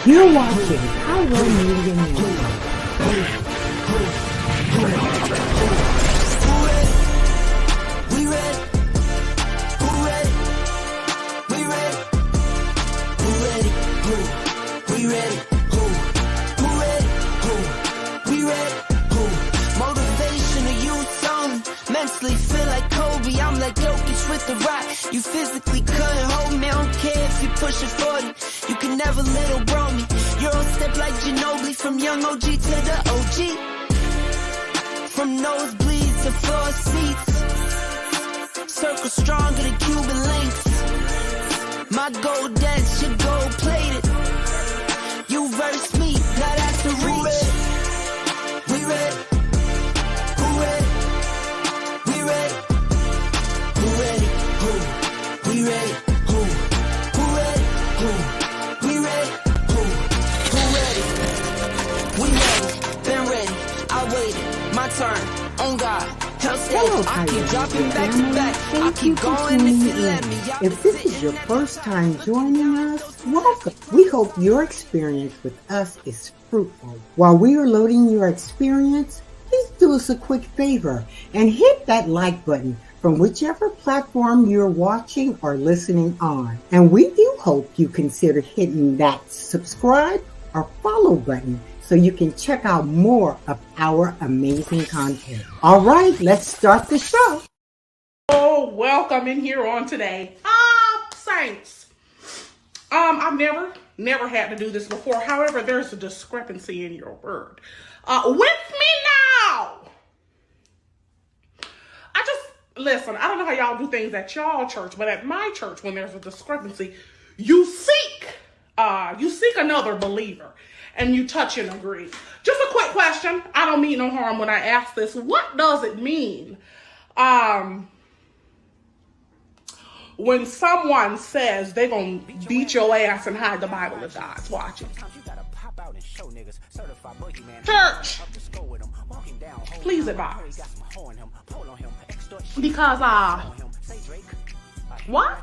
You're watching Pyro Media Network. Mentally feel like Kobe, I'm like Jokic with the rock. You physically couldn't hold me, I don't care if you push it 40. You can never little bro me. Euro step like Ginobili, from young OG to the OG. From nosebleeds to floor seats. Circle stronger than Cuban links. My gold dance, your gold plated. You verse me, now that's the reach. We ready. Who ready? We ready. Who ready? Who? We ready. Who? Who ready? Who? We ready. Who? Who ready? We ready. Been ready. I waited. My turn. On God. Hello, I keep Pyro dropping Media back to family. back. I Thank you keep for going if you tuning let in. me. Y'all If this is your first time joining us, welcome. We hope your experience with us is fruitful. While we are loading your experience, please do us a quick favor and hit that like button from whichever platform you're watching or listening on. And we do hope you consider hitting that subscribe or follow button so you can check out more of our amazing content. All right, let's start the show. Oh, welcome in here on today. Saints. I've never had to do this before. However, there's a discrepancy in your word. With me now. Listen, I don't know how y'all do things at y'all church, but at my church, when there's a discrepancy, you seek another believer and you touch and agree. Just a quick question. I don't mean no harm when I ask this. What does it mean when someone says they're going to beat your ass and hide the Bible if God's watching? Church, please advise. Because, what?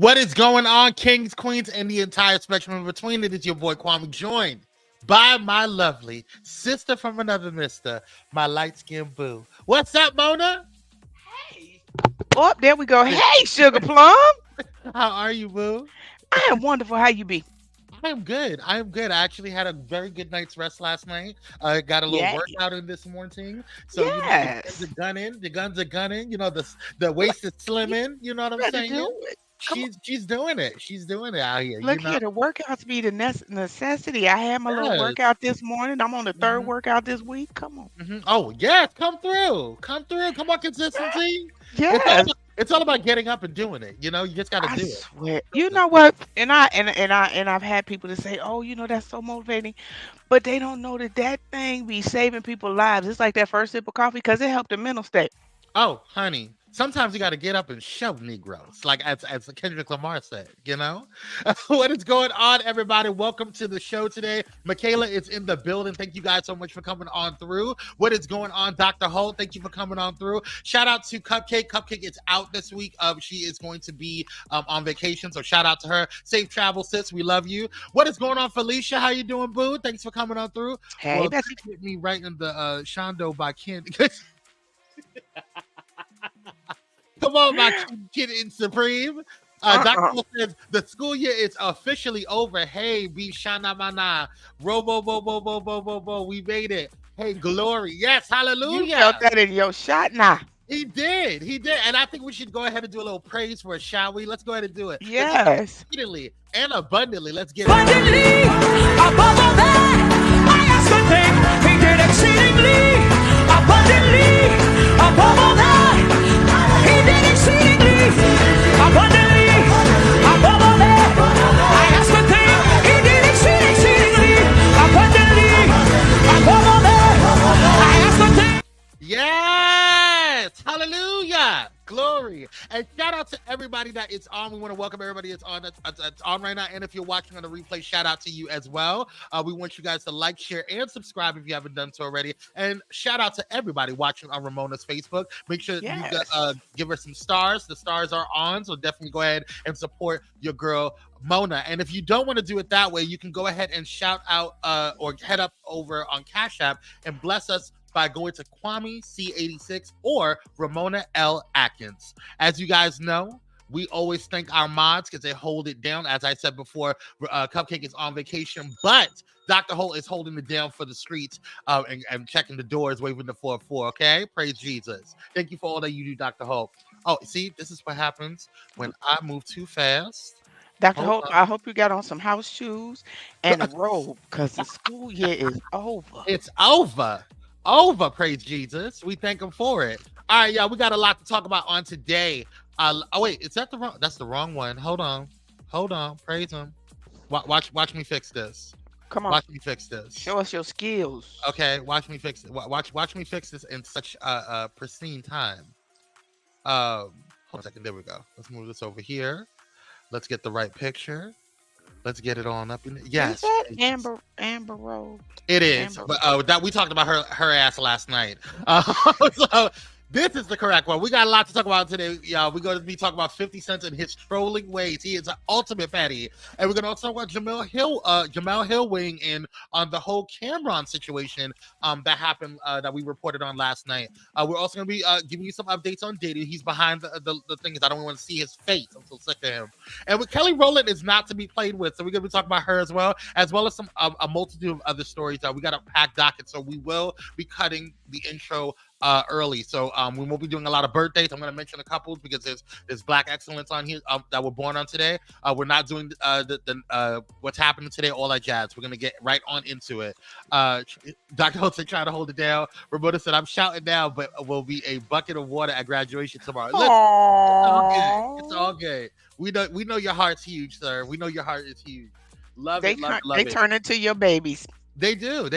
What is going on, kings, queens, and the entire spectrum in between? It is your boy Kwame, joined by my lovely sister from another mister, my light-skinned boo. What's up, Mona? Hey. Oh, there we go. Hey, Sugar Plum. How are you, boo? I am wonderful. How you be? I am good. I actually had a very good night's rest last night. I got a little workout in this morning. So yes. The guns are gunning. You know, the waist is slimming. You know what I'm saying? She's doing it. She's doing it out here. Look here, the workouts be the necessity. I had my little workout this morning. I'm on the third workout this week. Come on. Oh yes, come through. Come on, consistency. Yes. It's all about getting up and doing it. You know, you just got to do it. Swear. You know what? And I've had people to say, "Oh, you know, that's so motivating," but they don't know that thing be saving people's lives. It's like that first sip of coffee because it helped the mental state. Oh, honey. Sometimes you got to get up and show Negroes, like as Kendrick Lamar said, you know? What is going on, everybody? Welcome to the show today. Michaela is in the building. Thank you guys so much for coming on through. What is going on, Dr. Holt? Thank you for coming on through. Shout out to Cupcake. Cupcake is out this week. She is going to be on vacation, so shout out to her. Safe travel, sis. We love you. What is going on, Felicia? How you doing, boo? Thanks for coming on through. Hey, well, that's hit me right in the Shondo by Candy. Come on, my kid in Supreme. Dr. says the school year is officially over. Hey, be shana mana. Robo. We made it. Hey, glory. Yes, hallelujah. You felt that in your shot now. He did. And I think we should go ahead and do a little praise for it, shall we? Let's go ahead and do it. Yes. Exceedingly and abundantly. Let's get it. Abundantly, above all that, I ask a thing. He did exceedingly, abundantly, above all that. He did exceedingly, abundantly, above all that. I ask a thing. He did exceedingly, Glory. And shout out to everybody that is on. We want to welcome everybody that's on right now. And if you're watching on the replay, shout out to you as well. We want you guys to like, share, and subscribe if you haven't done so already. And shout out to everybody watching on Ramona's Facebook. Make sure you give her some stars. The stars are on, so definitely go ahead and support your girl Mona. And if you don't want to do it that way, you can go ahead and shout out or head up over on Cash App and bless us by going to Kwame C86 or Ramona L. Atkins. As you guys know, we always thank our mods because they hold it down. As I said before, Cupcake is on vacation, but Dr. Holt is holding it down for the streets and checking the doors, waving the 4-4, okay? Praise Jesus. Thank you for all that you do, Dr. Holt. Oh, see, this is what happens when I move too fast. Dr. Holt, I hope you got on some house shoes and a robe because the school year is over. It's over. Over, praise Jesus. We thank him for it. All right, y'all, we got a lot to talk about on today. Oh wait, is that that's the wrong one? Hold on, praise him. Watch me fix this. Come on, watch me fix this. Show us your skills. Okay, watch me fix it. Watch me fix this in such a pristine time. Hold on a second. There we go. Let's move this over here. Let's get the right picture. Let's get it on up in. Yes, is that Amber Road? It is. But that we talked about her ass last night. So this is the correct one. We got a lot to talk about today, y'all. We're going to be talking about 50 Cent and his trolling ways. He is an ultimate petty. And we're going to also talk about Jemele Hill weighing in on the whole Camron situation that happened that we reported on last night. We're also going to be giving you some updates on Diddy. He's behind the things. I don't want to see his face. I'm so sick of him. And with Kelly Rowland is not to be played with, so we're going to be talking about her as well as some a multitude of other stories. We got a packed docket, so we will be cutting the intro early. So we won't be doing a lot of birthdays. I'm going to mention a couple because there's Black excellence on here that were born on today. We're not doing the what's happening today, all that jazz. We're going to get right on into it. Dr. Hudson trying to hold it down. Roberta said, I'm shouting now, but will be a bucket of water at graduation tomorrow. Listen, it's all good. We know your heart's huge, sir. We know your heart is huge. Love it. They turn into your babies. They do.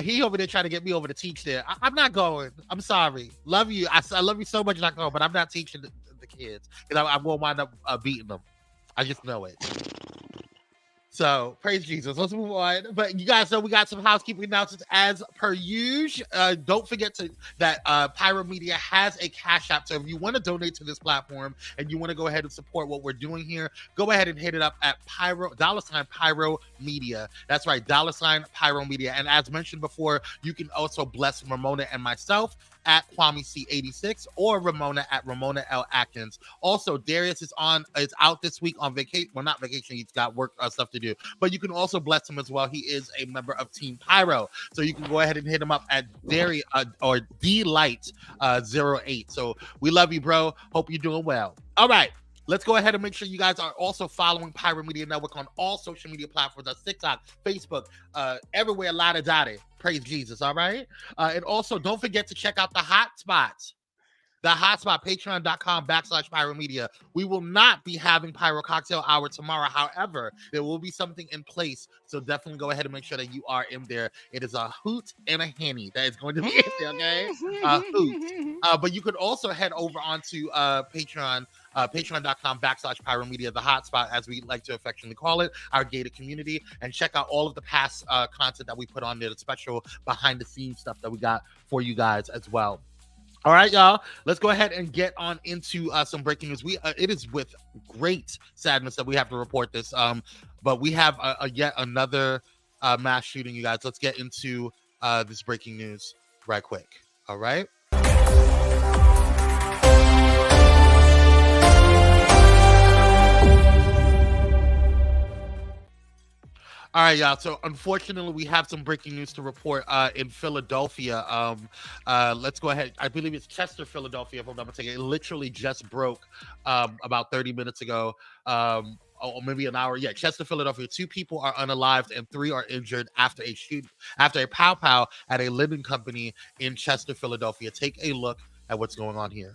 He over there trying to get me over to teach there. I'm not going. I'm sorry. Love you. I love you so much, not going, but I'm not teaching the kids because I will wind up beating them. I just know it. So praise Jesus. Let's move on. But you guys know we got some housekeeping announcements as per usual. Don't forget that Pyro Media has a Cash App. So if you want to donate to this platform and you want to go ahead and support what we're doing here, go ahead and hit it up at Pyro Media. That's right, Pyro Media. And as mentioned before, you can also bless Ramona and myself at Kwame C86 or Ramona at Ramona L. Atkins. Also, Darius is out this week on vacation. Well, not vacation. He's got work stuff to do. But you can also bless him as well. He is a member of Team Pyro. So you can go ahead and hit him up at Darius or DLight08. So we love you, bro. Hope you're doing well. All right. Let's go ahead and make sure you guys are also following Pyro Media Network on all social media platforms. That's TikTok, Facebook, everywhere, Dottie. Praise Jesus, all right? And also, don't forget to check out the hotspots. The hotspot, patreon.com/Pyro Media. We will not be having Pyro Cocktail Hour tomorrow. However, there will be something in place. So definitely go ahead and make sure that you are in there. It is a hoot and a henny that is going to be in there, okay? Hoot. But you could also head over onto Patreon. Patreon.com/Pyro Media, the hotspot, as we like to affectionately call it, our gated community, and check out all of the past content that we put on there, the special behind the scenes stuff that we got for you guys as well. All right, y'all, let's go ahead and get on into some breaking news. It is with great sadness that we have to report this, but we have yet another mass shooting, you guys. Let's get into this breaking news right quick. All right. All right, y'all. So unfortunately, we have some breaking news to report in Philadelphia. Let's go ahead. I believe it's Chester, Philadelphia, if I'm not mistaken. It literally just broke about 30 minutes ago, or maybe an hour. Yeah, Chester, Philadelphia. 2 people are unalived and 3 are injured after a pow at a linen company in Chester, Philadelphia. Take a look at what's going on here.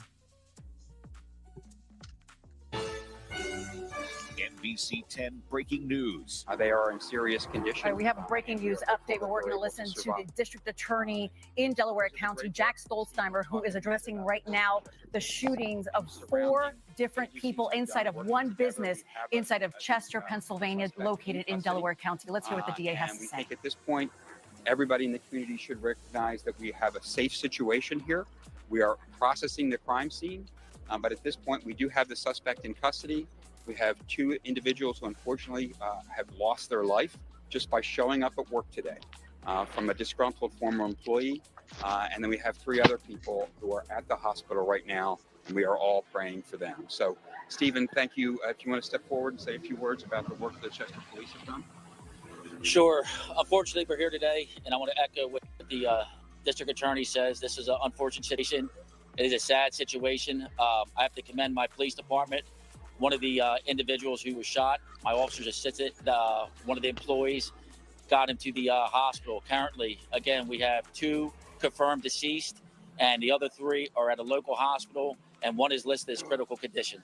NBC 10 breaking news. They are in serious condition. All right, we have a breaking news update. We're going to listen to the district attorney in Delaware County, Jack Stolzheimer, who is addressing right now the shootings of 4 different people inside of one business inside of Chester, Pennsylvania, located in Delaware County. Let's hear what the DA has to We say. think at this point, everybody in the community should recognize that we have a safe situation here. We are processing the crime scene, but at this point, we do have the suspect in custody. We have 2 individuals who unfortunately have lost their life just by showing up at work today from a disgruntled former employee. And then we have 3 other people who are at the hospital right now, and we are all praying for them. So, Stephen, thank you. If you want to step forward and say a few words about the work the Chester police have done. Sure. Unfortunately, we're here today, and I want to echo what the district attorney says. This is an unfortunate situation. It is a sad situation. I have to commend my police department. One of the individuals who was shot, my officers assisted one of the employees, got him to the hospital. Currently, again, we have 2 confirmed deceased, and the other 3 are at a local hospital, and 1 is listed as critical condition.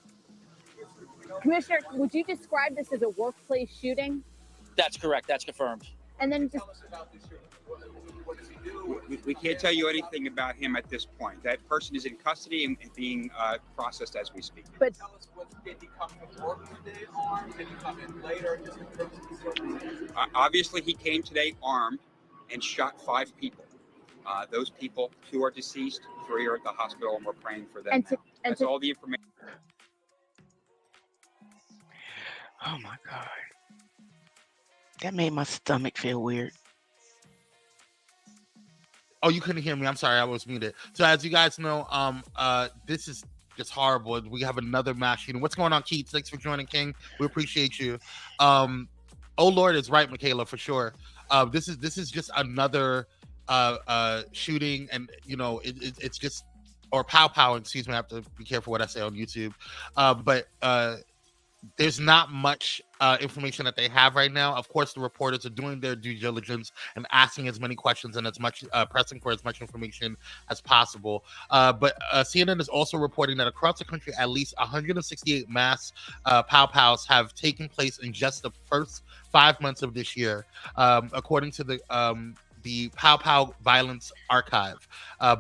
Commissioner, would you describe this as a workplace shooting? That's correct. That's confirmed. And then just We can't tell you anything about him at this point. That person is in custody and being processed as we speak. But tell us, did he come to work today armed? Did he come in later? Obviously, he came today armed and shot 5 people. Those people, 2 are deceased, 3 are at the hospital, and we're praying for them. That's all the information. Oh my God. That made my stomach feel weird. Oh, you couldn't hear me. I'm sorry, I was muted. So as you guys know, this is just horrible. We have another mass shooting. What's going on, Keith? Thanks for joining, King. We appreciate you. Oh Lord is right, Michaela, for sure. This is just another shooting, and it's just, or pow, excuse me. I have to be careful what I say on YouTube. But there's not much information that they have right now. Of course, the reporters are doing their due diligence and asking as many questions and as much pressing for as much information as possible. But CNN is also reporting that across the country, at least 168 mass pow-pows have taken place in just the first 5 months of this year, according to the Pow Pow Violence Archive.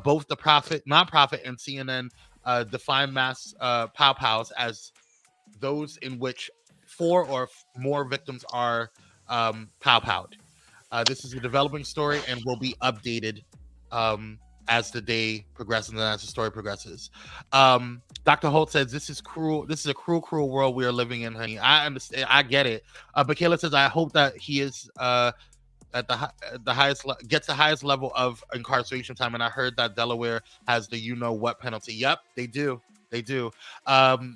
Both the nonprofit and CNN define mass pow-pows as those in which 4 or more victims are pow-powed. This is a developing story and will be updated as the day progresses and as the story progresses. Dr. Holt says, this is cruel. This is a cruel world we are living in, honey. I understand. I get it. Michaela says, I hope that he is at the highest gets the highest level of incarceration time. And I heard that Delaware has the what penalty. Yep, they do. They do.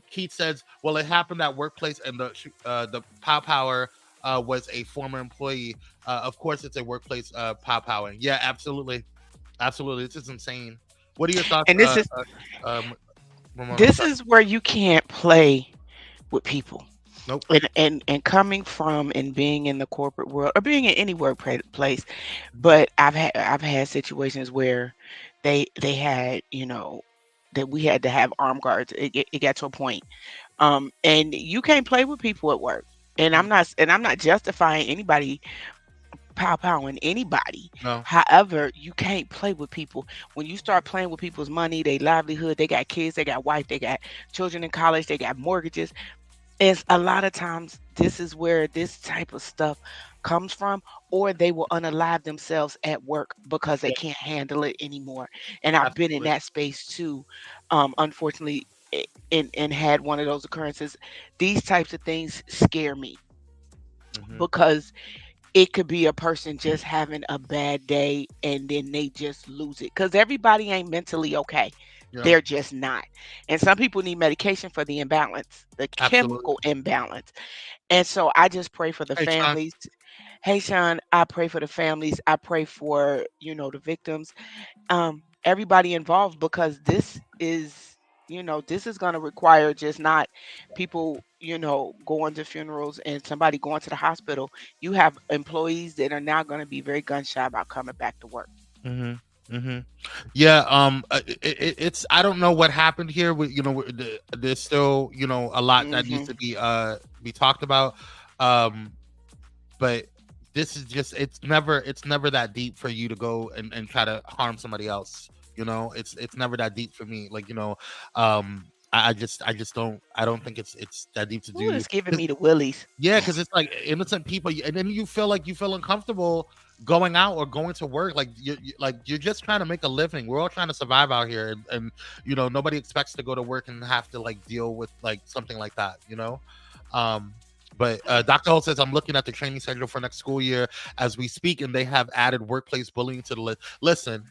Keith says, well, it happened at workplace, and the pow-power was a former employee. Of course, it's a workplace pow-powing. Yeah, absolutely. This is insane. What are your thoughts? And this is where you can't play with people. Nope. And coming from and being in the corporate world or being in any workplace, but I've had situations where they had that we had to have armed guards. It got to a point, and you can't play with people at work. And I'm not justifying anybody pow-powing anybody. No. However, you can't play with people. When you start playing with people's money, their livelihood, they got kids, they got wife, they got children in college, they got mortgages. It's a lot of times this is where this type of stuff comes from, or they will unalive themselves at work because they can't handle it anymore. And I've been in that space too, unfortunately, and had one of those occurrences. These types of things scare me because it could be a person just having a bad day and then they just lose it, because everybody ain't mentally okay. Yeah. They're just not. And some people need medication for the imbalance, the chemical imbalance. And so I just pray for the families. Sean. Hey, Sean, I pray for the families. I pray for, the victims, everybody involved, because this is, this is going to require just not people, going to funerals and somebody going to the hospital. You have employees that are now going to be very gun shy about coming back to work. Yeah, it's I don't know what happened here. There's still a lot that needs to be to be talked about. But this is just, it's never that deep for you to go and try to harm somebody else. You know, it's never that deep for me. Like, you know, I don't think it's that deep to do. It's giving me the willies. Yeah, because it's like innocent people, and then you feel uncomfortable going out or going to work. Like you're just trying to make a living. We're all trying to survive out here, and you know, nobody expects to go to work and have to like deal with like something like that. You know. But Dr. Holt says, I'm looking at the training schedule for next school year as we speak, and they have added workplace bullying to the list. Listen,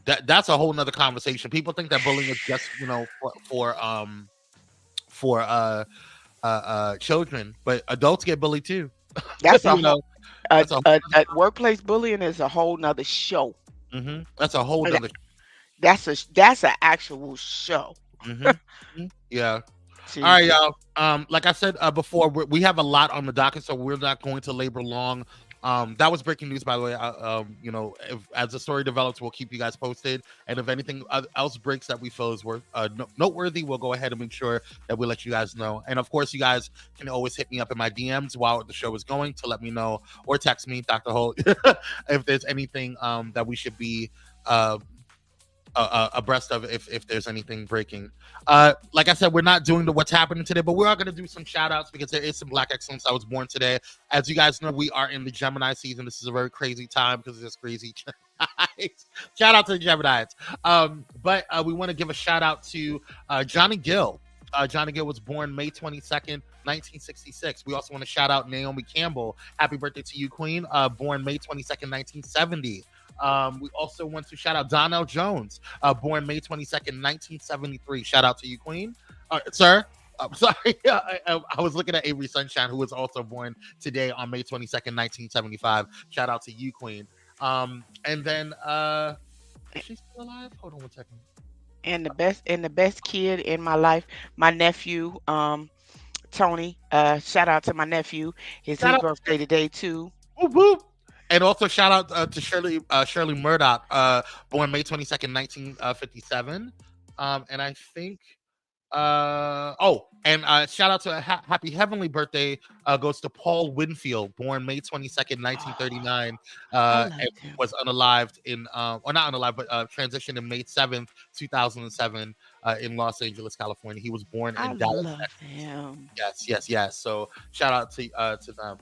that's a whole nother conversation. People think that bullying is just, you know, for children, but adults get bullied too. That's workplace bullying is a whole nother show. Mm-hmm. That's a whole nother. That's an actual show. Mm-hmm. Yeah. All right, y'all. Like I said before, we have a lot on the docket, so we're not going to labor long. That was breaking news, by the way. You know, as the story develops, we'll keep you guys posted. And if anything else breaks that we feel is noteworthy, we'll go ahead and make sure that we let you guys know. And of course, you guys can always hit me up in my DMs while the show is going to let me know, or text me, Dr. Holt, if there's anything that we should be abreast of, if there's anything breaking. Like I said, we're not doing the what's happening today, but we are going to do some shout outs because there is some Black excellence. I was born today. As you guys know, we are in the Gemini season. This is a very crazy time because it's crazy. Shout out to the Geminis. But we want to give a shout out to Johnny Gill. Johnny Gill was born May 22nd, 1966. We also want to shout out Naomi Campbell. Happy birthday to you, Queen. Born May 22nd, 1970. We also want to shout out Donnell Jones, born May 22nd, 1973. Shout out to you, Queen. Sir, I'm sorry. I was looking at Avery Sunshine, who was also born today on May 22nd, 1975. Shout out to you, Queen. And then, is she still alive? Hold on one second. And the best kid in my life, my nephew, Tony. Shout out to my nephew. His birthday today too. Whoop, whoop. And also shout out to Shirley Murdoch, born May 22nd, 1957. And I think, shout out to happy heavenly birthday goes to Paul Winfield, born May 22nd, 1939, and was unalived or not unalived, but transitioned in May 7th, 2007, in Los Angeles, California. He was born in Dallas, Texas. Yes. So shout out to them.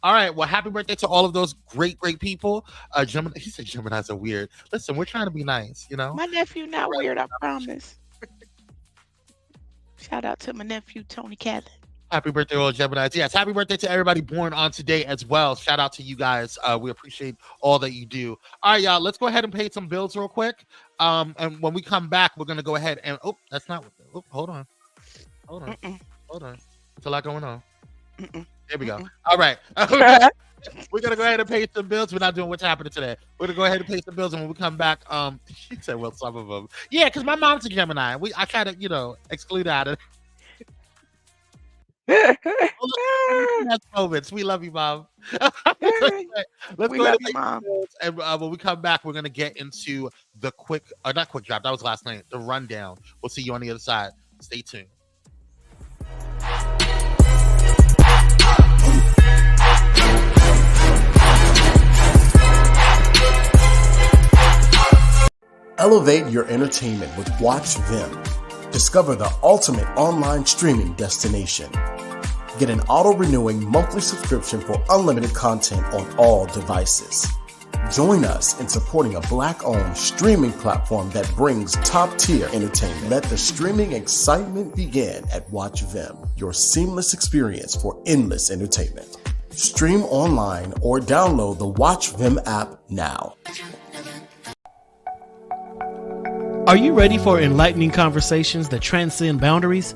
All right. Well, happy birthday to all of those great people. Gemini, he said Geminis are weird. Listen, we're trying to be nice, you know. My nephew not weird, I promise. Shout out to my nephew, Tony Catlin. Happy birthday, all Geminis. Yes, happy birthday to everybody born on today as well. Shout out to you guys. We appreciate all that you do. All right, y'all. Let's go ahead and pay some bills real quick. And when we come back, we're gonna go ahead and that's not. Hold on. There's a lot going on. There we go. All right. We're going to go ahead and pay some bills. We're not doing what's happening today. We're going to go ahead and pay some bills. And when we come back, she said, well, some of them. Yeah, because my mom's a Gemini. I try to, you know, exclude out of that's moments. We love you, Mom. Let's go ahead and pay some bills. And when we come back, we're going to get into the not quick drop. That was last night. The rundown. We'll see you on the other side. Stay tuned. Elevate your entertainment with Watch Vim. Discover the ultimate online streaming destination. Get an auto-renewing monthly subscription for unlimited content on all devices. Join us in supporting a Black-owned streaming platform that brings top-tier entertainment. Let the streaming excitement begin at Watch Vim, your seamless experience for endless entertainment. Stream online or download the Watch Vim app now. Are you ready for enlightening conversations that transcend boundaries?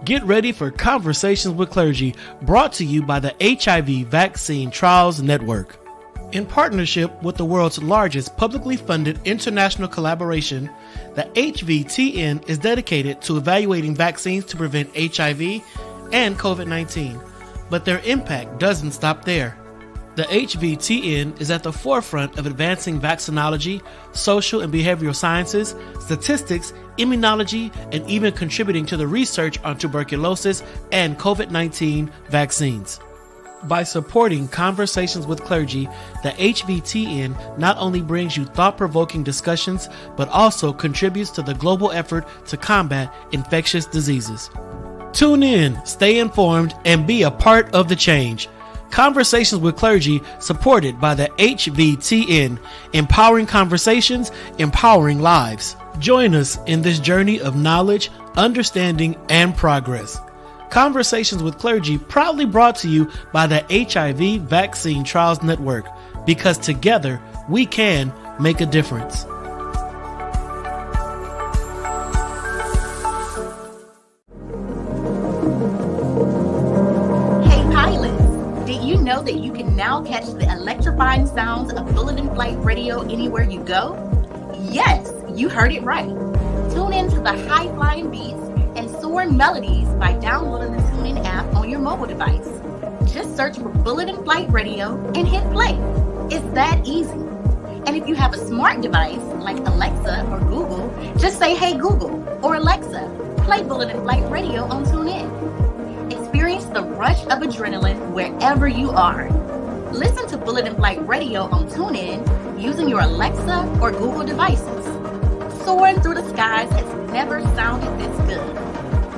Get ready for Conversations with Clergy, brought to you by the HIV Vaccine Trials Network. In partnership with the world's largest publicly funded international collaboration, the HVTN is dedicated to evaluating vaccines to prevent HIV and COVID-19. But their impact doesn't stop there. The HVTN is at the forefront of advancing vaccinology, social and behavioral sciences, statistics, immunology, and even contributing to the research on tuberculosis and COVID-19 vaccines. By supporting Conversations with Clergy, the HVTN not only brings you thought-provoking discussions, but also contributes to the global effort to combat infectious diseases. Tune in, stay informed, and be a part of the change. Conversations with Clergy, supported by the HVTN, empowering conversations, empowering lives. Join us in this journey of knowledge, understanding, and progress. Conversations with Clergy, proudly brought to you by the HIV Vaccine Trials Network, because together we can make a difference. Hey pilots, did you know that you can now catch the electrifying sounds of Bulletin Flight Radio anywhere you go? Yes, you heard it right. Tune in to the high-flying beats and soaring melodies by downloading the TuneIn app on your mobile device. Just search for Bulletin Flight Radio and hit play. It's that easy. And if you have a smart device like Alexa or Google, just say, "Hey Google," or "Alexa, play Bulletin Flight Radio on TuneIn." Experience the rush of adrenaline wherever you are. Listen to Bulletin Flight Radio on TuneIn using your Alexa or Google devices. Soaring through the skies has never sounded this good.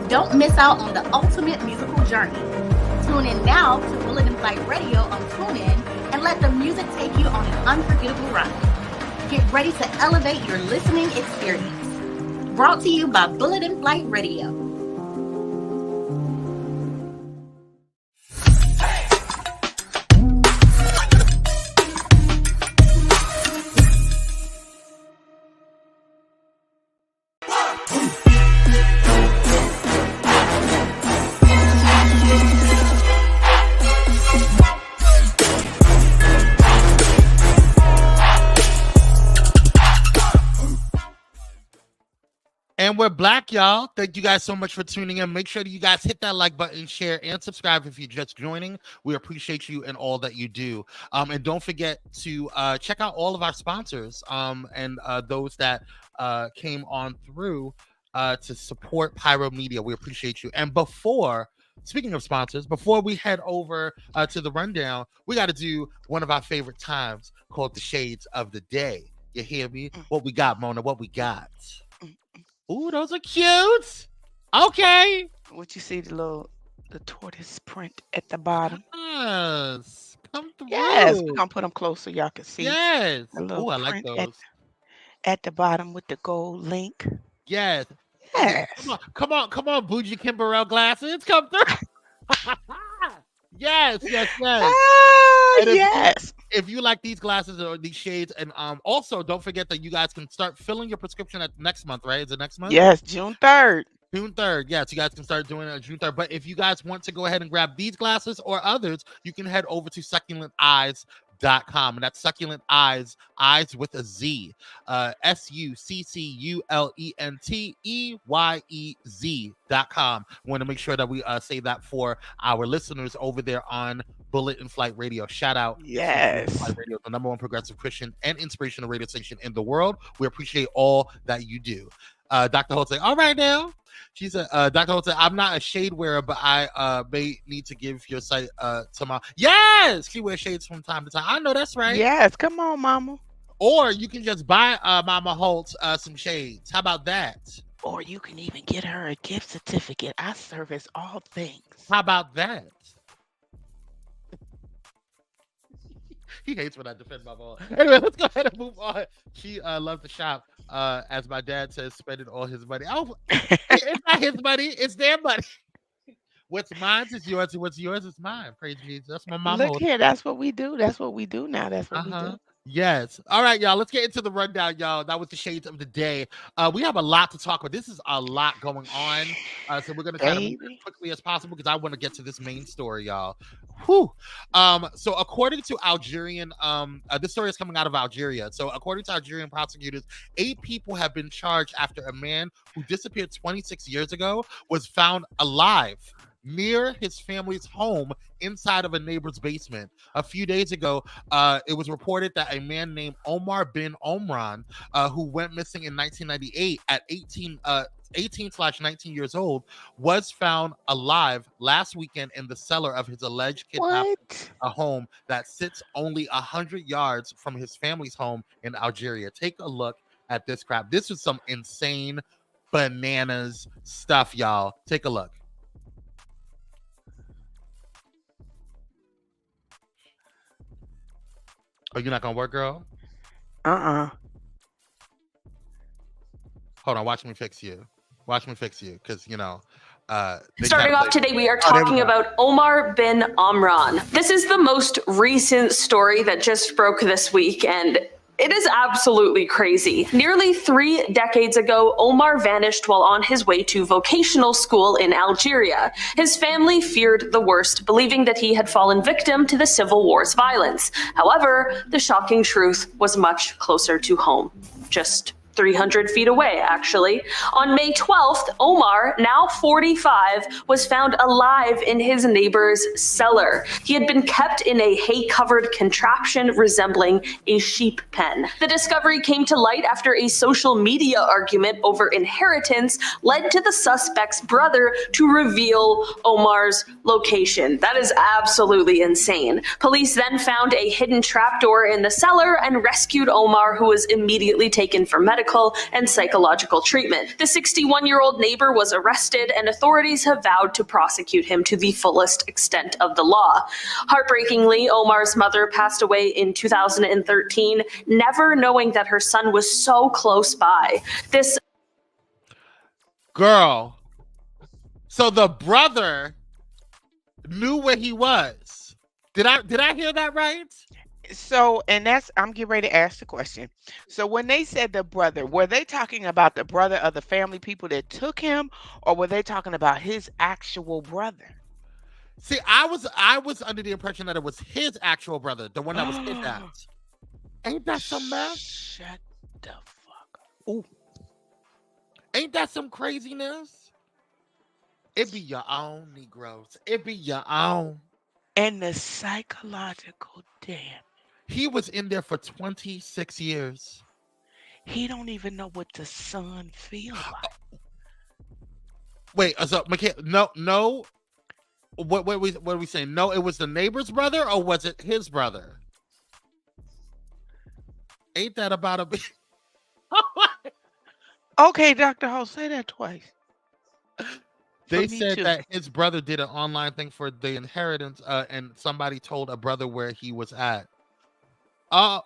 Don't miss out on the ultimate musical journey. Tune in now to Bulletin Flight Radio on TuneIn and let the music take you on an unforgettable ride. Get ready to elevate your listening experience. Brought to you by Bulletin Flight Radio. And we're black, y'all. Thank you guys so much for tuning in. Make sure that you guys hit that like button, share, and subscribe if you're just joining. We appreciate you and all that you do. And don't forget to check out all of our sponsors and those that came on through to support Pyro Media. We appreciate you. And speaking of sponsors, before we head over to the rundown, we got to do one of our favorite times called the Shades of the Day. You hear me? What we got, Mona? What we got? Ooh, those are cute. Okay. What you see, the tortoise print at the bottom? Yes. Come through. Yes, we're gonna put them close so y'all can see. Yes. Ooh, I like those. At the bottom with the gold link. Yes. Yes. Come on, Bougie Kimberell glasses. Come through. Yes. Yes. If you like these glasses or these shades, and also don't forget that you guys can start filling your prescription at next month, right? Is it next month? Yes, June 3rd. June 3rd. Yes, you guys can start doing it on June 3rd. But if you guys want to go ahead and grab these glasses or others, you can head over to succulenteyes.com, and that's Succulent Eyes, eyes with a Z. SUCCULENTEYEZ.com. Want to make sure that we say that for our listeners over there on Bulletin Flight Radio. Shout out. Yes. Flight Radio, the number one progressive Christian and inspirational radio station in the world. We appreciate all that you do. Dr. Holt said, all right now. She said, Dr. Holt said, I'm not a shade wearer, but I may need to give your site to my. Yes, she wears shades from time to time. I know that's right. Yes, come on, Mama. Or you can just buy Mama Holt some shades. How about that? Or you can even get her a gift certificate. I service all things. How about that? He hates when I defend my mom. Anyway, let's go ahead and move on. She loves to shop. As my dad says, spending all his money. Oh, it's not his money. It's their money. What's mine is yours, and what's yours is mine. Praise Jesus. That's my mama. Look here, that's what we do. That's what we do now. That's what we do. Yes. All right, y'all. Let's get into the rundown, y'all. That was the shades of the day. We have a lot to talk about. This is a lot going on. So we're gonna try to move as quickly as possible because I want to get to this main story, y'all. Whew. So according to Algerian, this story is coming out of Algeria. So according to Algerian prosecutors, 8 people have been charged after a man who disappeared 26 years ago was found alive near his family's home inside of a neighbor's basement. A few days ago, it was reported that a man named Omar bin Omran, who went missing in 1998 at 18/19 years old, was found alive last weekend in the cellar of his alleged kidnapped a home that sits only 100 yards from his family's home in Algeria. Take a look at this crap. This is some insane bananas stuff, y'all. Take a look. Oh, you're not gonna work, girl? Uh-uh. Hold on, watch me fix you. Watch me fix you, because Starting off today, we are talking about Omar bin Omran. This is the most recent story that just broke this week, and it is absolutely crazy. Nearly 3 decades ago, Omar vanished while on his way to vocational school in Algeria. His family feared the worst, believing that he had fallen victim to the civil war's violence. However, the shocking truth was much closer to home. Just 300 feet away, actually. On May 12th, Omar, now 45, was found alive in his neighbor's cellar. He had been kept in a hay-covered contraption resembling a sheep pen. The discovery came to light after a social media argument over inheritance led to the suspect's brother to reveal Omar's location. That is absolutely insane. Police then found a hidden trapdoor in the cellar and rescued Omar, who was immediately taken for medical and psychological treatment. The 61-year-old neighbor was arrested, and authorities have vowed to prosecute him to the fullest extent of the law. Heartbreakingly, Omar's mother passed away in 2013, never knowing that her son was so close by. This girl. So the brother knew where he was. Did I hear that right? So, and I'm getting ready to ask the question. So when they said the brother, were they talking about the brother of the family people that took him, or were they talking about his actual brother? See, I was under the impression that it was his actual brother, the one that was kidnapped. Ain't that some mess? Shut the fuck up. Ooh. Ain't that some craziness? It be your own, Negroes. It be your own. And the psychological damage. He was in there for 26 years. He don't even know what the sun feels like. Wait, so no. What are we saying? No, it was the neighbor's brother, or was it his brother? Ain't that about a? Okay, Dr. Ho, say that twice. They said that his brother did an online thing for the inheritance, and somebody told a brother where he was at. Hold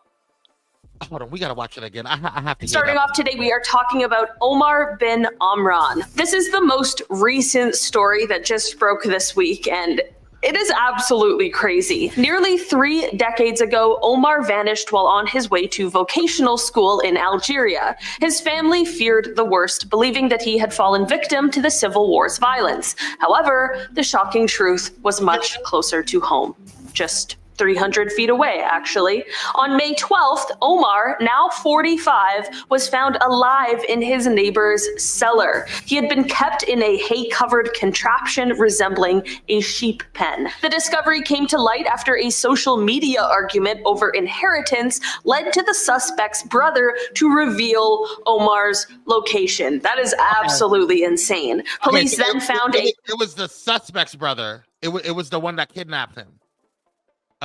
on, we gotta watch it again. I have to. Starting off today, we are talking about Omar bin Omran. This is the most recent story that just broke this week, and it is absolutely crazy. Nearly 3 decades ago, Omar vanished while on his way to vocational school in Algeria. His family feared the worst, believing that he had fallen victim to the civil war's violence. However, the shocking truth was much closer to home. Just 300 feet away, actually. On May 12th, Omar, now 45, was found alive in his neighbor's cellar. He had been kept in a hay-covered contraption resembling a sheep pen. The discovery came to light after a social media argument over inheritance led to the suspect's brother to reveal Omar's location. That is absolutely insane. Police then found it was the suspect's brother. It was the one that kidnapped him.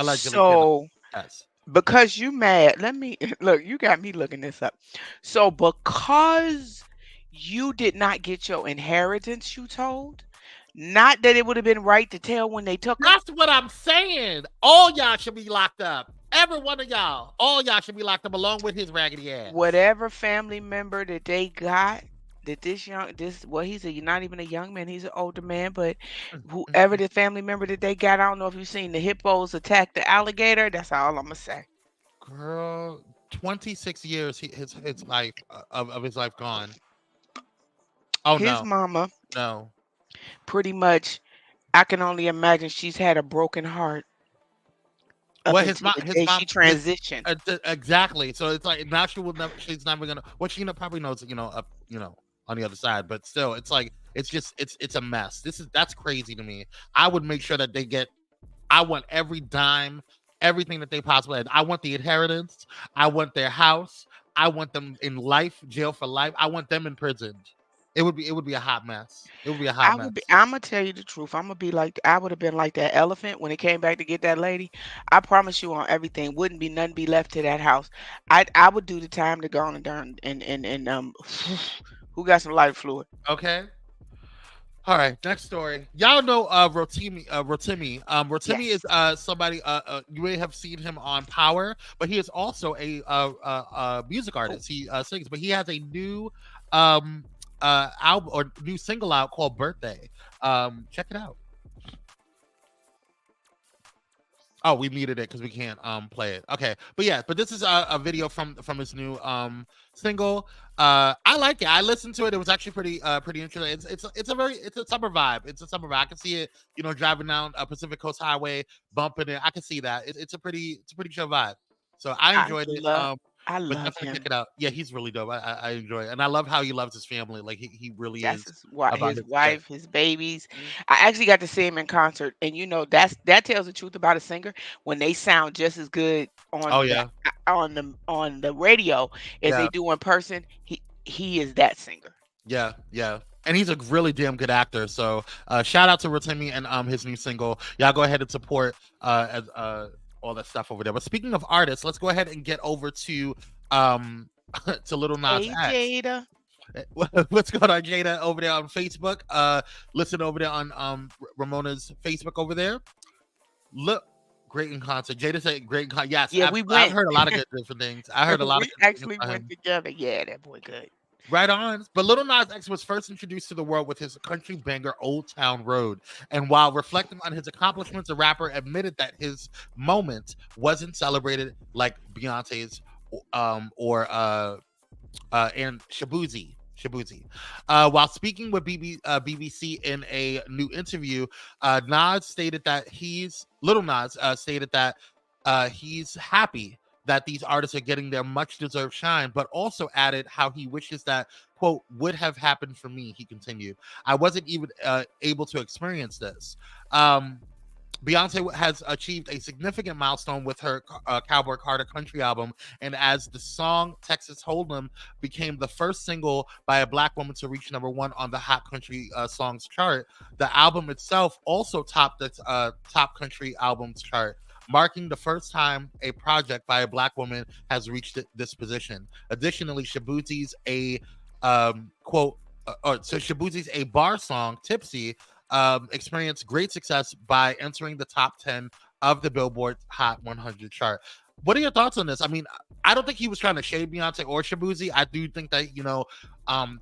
Allegedly. So, yes. Because you mad, let me look. You got me looking this up. So, because you did not get your inheritance, you told, not that it would have been right to tell when they took. That's what I'm saying. All y'all should be locked up. Every one of y'all. All y'all should be locked up along with his raggedy ass. Whatever family member that they got. That he's not even a young man, he's an older man, but whoever the family member that they got, I don't know if you've seen the hippos attack the alligator. That's all I'm gonna say. Girl, 26 years his life of his life gone. Oh, his mama, no, pretty much. I can only imagine she's had a broken heart. Well, his mom she transitioned exactly. So it's like now she's never gonna. Well, she probably knows, on the other side. But still, it's like it's a mess. That's crazy to me. I would make sure that they get. I want every dime, everything that they possibly had. I want the inheritance. I want their house. I want them in life, jail for life. I want them imprisoned. It would be a hot mess. It would be a hot mess. I'm gonna tell you the truth. I'm gonna be like, I would have been like that elephant when it came back to get that lady. I promise you on everything, wouldn't be nothing be left to that house. I would do the time to go on and darn and who got some light fluid? Okay. All right, next story. Y'all know Rotimi. Rotimi Yes. is somebody you may have seen him on Power, but he is also a music artist. He sings, but he has a new album or new single out called Birthday. Check it out. Oh, we muted it because we can't play it. Okay, but this is a video from his new single. I like it. I listened to it. It was actually pretty interesting. It's a summer vibe. It's a summer vibe. I can see it, driving down Pacific Coast Highway, bumping it. I can see that. It's a pretty chill vibe. So I enjoyed it. I But love definitely him. check it out. Yeah, he's really dope. I enjoy it, and I love how he loves his family. Like he really That's is his about his his wife, his babies. I actually got to see him in concert, and that tells the truth about a singer when they sound just as good Oh on yeah, on the radio as yeah. they do in person. He is that singer. Yeah, yeah. And he's a really damn good actor. So shout out to Rotimi and his new single. Y'all go ahead and support all that stuff over there. But speaking of artists, let's go ahead and get over to to Little Nas Hey X. Jada. What's going on, Jada, over there on Facebook? Listen over there on Ramona's Facebook over there. Look, great in concert. Jada said great in concert. Yes, Yeah, I've we went. heard a lot of good different things. I heard a lot of We good things actually about went him. together. Yeah, that boy good. Right on. But Little Nas X was first introduced to the world with his country banger Old Town Road. And while reflecting on his accomplishments, the rapper admitted that his moment wasn't celebrated like Beyonce's or and Shabuzi. While speaking with BBC in a new interview, Little Nas stated that he's happy that these artists are getting their much deserved shine, but also added how he wishes that, quote, would have happened for me. He continued, I wasn't even able to experience this. Beyonce has achieved a significant milestone with her Cowboy Carter country album, and as the song Texas Hold'em became the first single by a Black woman to reach #1 on the Hot Country Songs chart, the album itself also topped the top country albums chart, marking the first time a project by a Black woman has reached this position. Additionally, Shabuzi's Shabuzi's A Bar song, Tipsy, experienced great success by entering the top 10 of the Billboard Hot 100 chart. What are your thoughts on this? I mean, I don't think he was trying to shade Beyonce or Shabuzi. I do think that,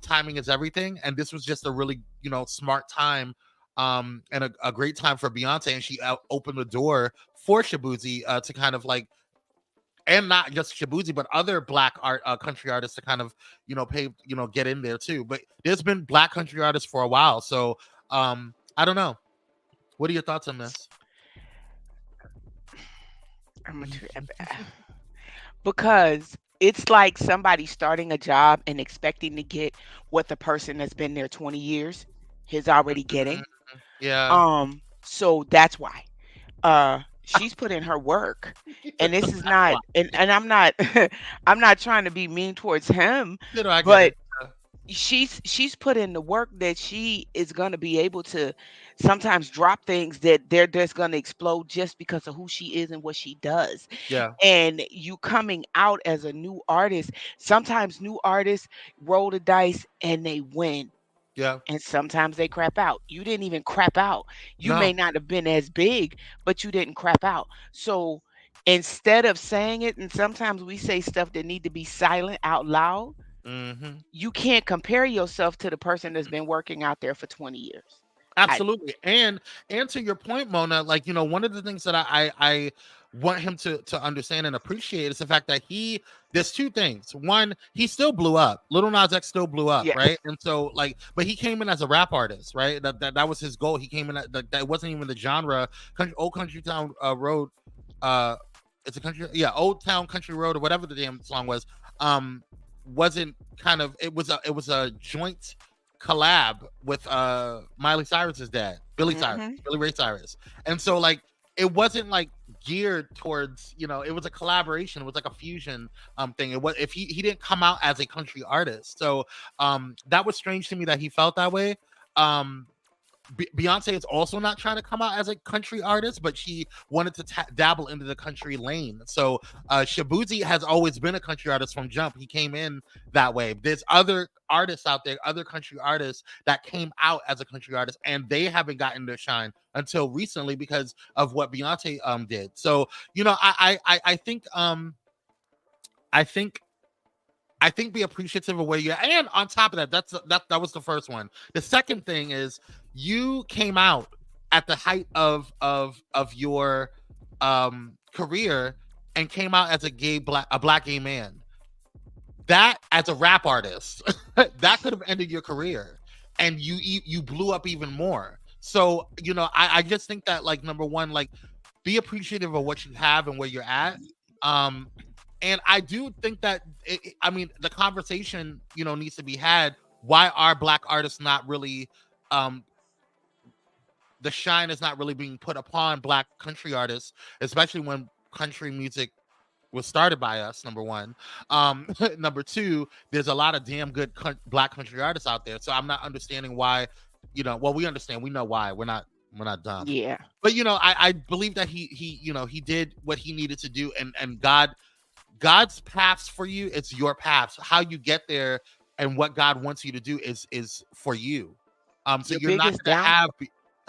timing is everything. And this was just a really, smart time and a great time for Beyonce. And she opened the door for Shabuzi to kind of like, and not just Shabuzi, but other Black country artists to kind of, get in there too. But there's been Black country artists for a while. So I don't know. What are your thoughts on this? Because it's like somebody starting a job and expecting to get what the person that's been there 20 years is already getting. Yeah. So that's why. She's put in her work, and this is not, and I'm not I'm not trying to be mean towards him, I get but it. she's put in the work that she is going to be able to sometimes drop things that they're just going to explode just because of who she is and what she does. Yeah. And you coming out as a new artist, sometimes new artists roll the dice and they win. Yeah. And sometimes they crap out. You didn't even crap out. You may not have been as big, but you didn't crap out. So instead of saying it, and sometimes we say stuff that need to be silent out loud, you can't compare yourself to the person that's been working out there for 20 years. Absolutely. And to your point, Mona, like, one of the things that I want him to understand and appreciate is the fact that there's two things. One, he still blew up. Little Nas X still blew up, right? And so but he came in as a rap artist, right? That was his goal. He came in that wasn't even the genre. Old Country Town Road, it's a country, Old Town Country Road, or whatever the damn song was. wasn't kind of, it was a joint collab with Miley Cyrus's dad, Billy Ray Cyrus. And so like it wasn't like geared towards, you know, it was a collaboration, it was like a fusion thing. It was, if he didn't come out as a country artist. So that was strange to me that he felt that way. Beyonce is also not trying to come out as a country artist, but she wanted to dabble into the country lane. So Shabuzi has always been a country artist from jump. He came in that way. There's other artists out there, other country artists that came out as a country artist, and they haven't gotten their shine until recently because of what Beyonce did. So, you know, I think be appreciative of where you're at. And on top of that, that was the first one. The second thing is you came out at the height of your career and came out as a black gay man. That, as a rap artist, that could have ended your career, and you blew up even more. So, you know, I just think that, like, number one, like, be appreciative of what you have and where you're at. And I do think that, I mean, the conversation, you know, needs to be had. Why are black artists not really, the shine is not really being put upon black country artists, especially when country music was started by us, number one. Number two, there's a lot of damn good black country artists out there. So I'm not understanding why, you know, well, we understand, we know why. We're not dumb. Yeah. But, you know, I believe that he, you know, he did what he needed to do, and God's paths for you, it's your paths. How you get there and what God wants you to do is for you. So you're not gonna have.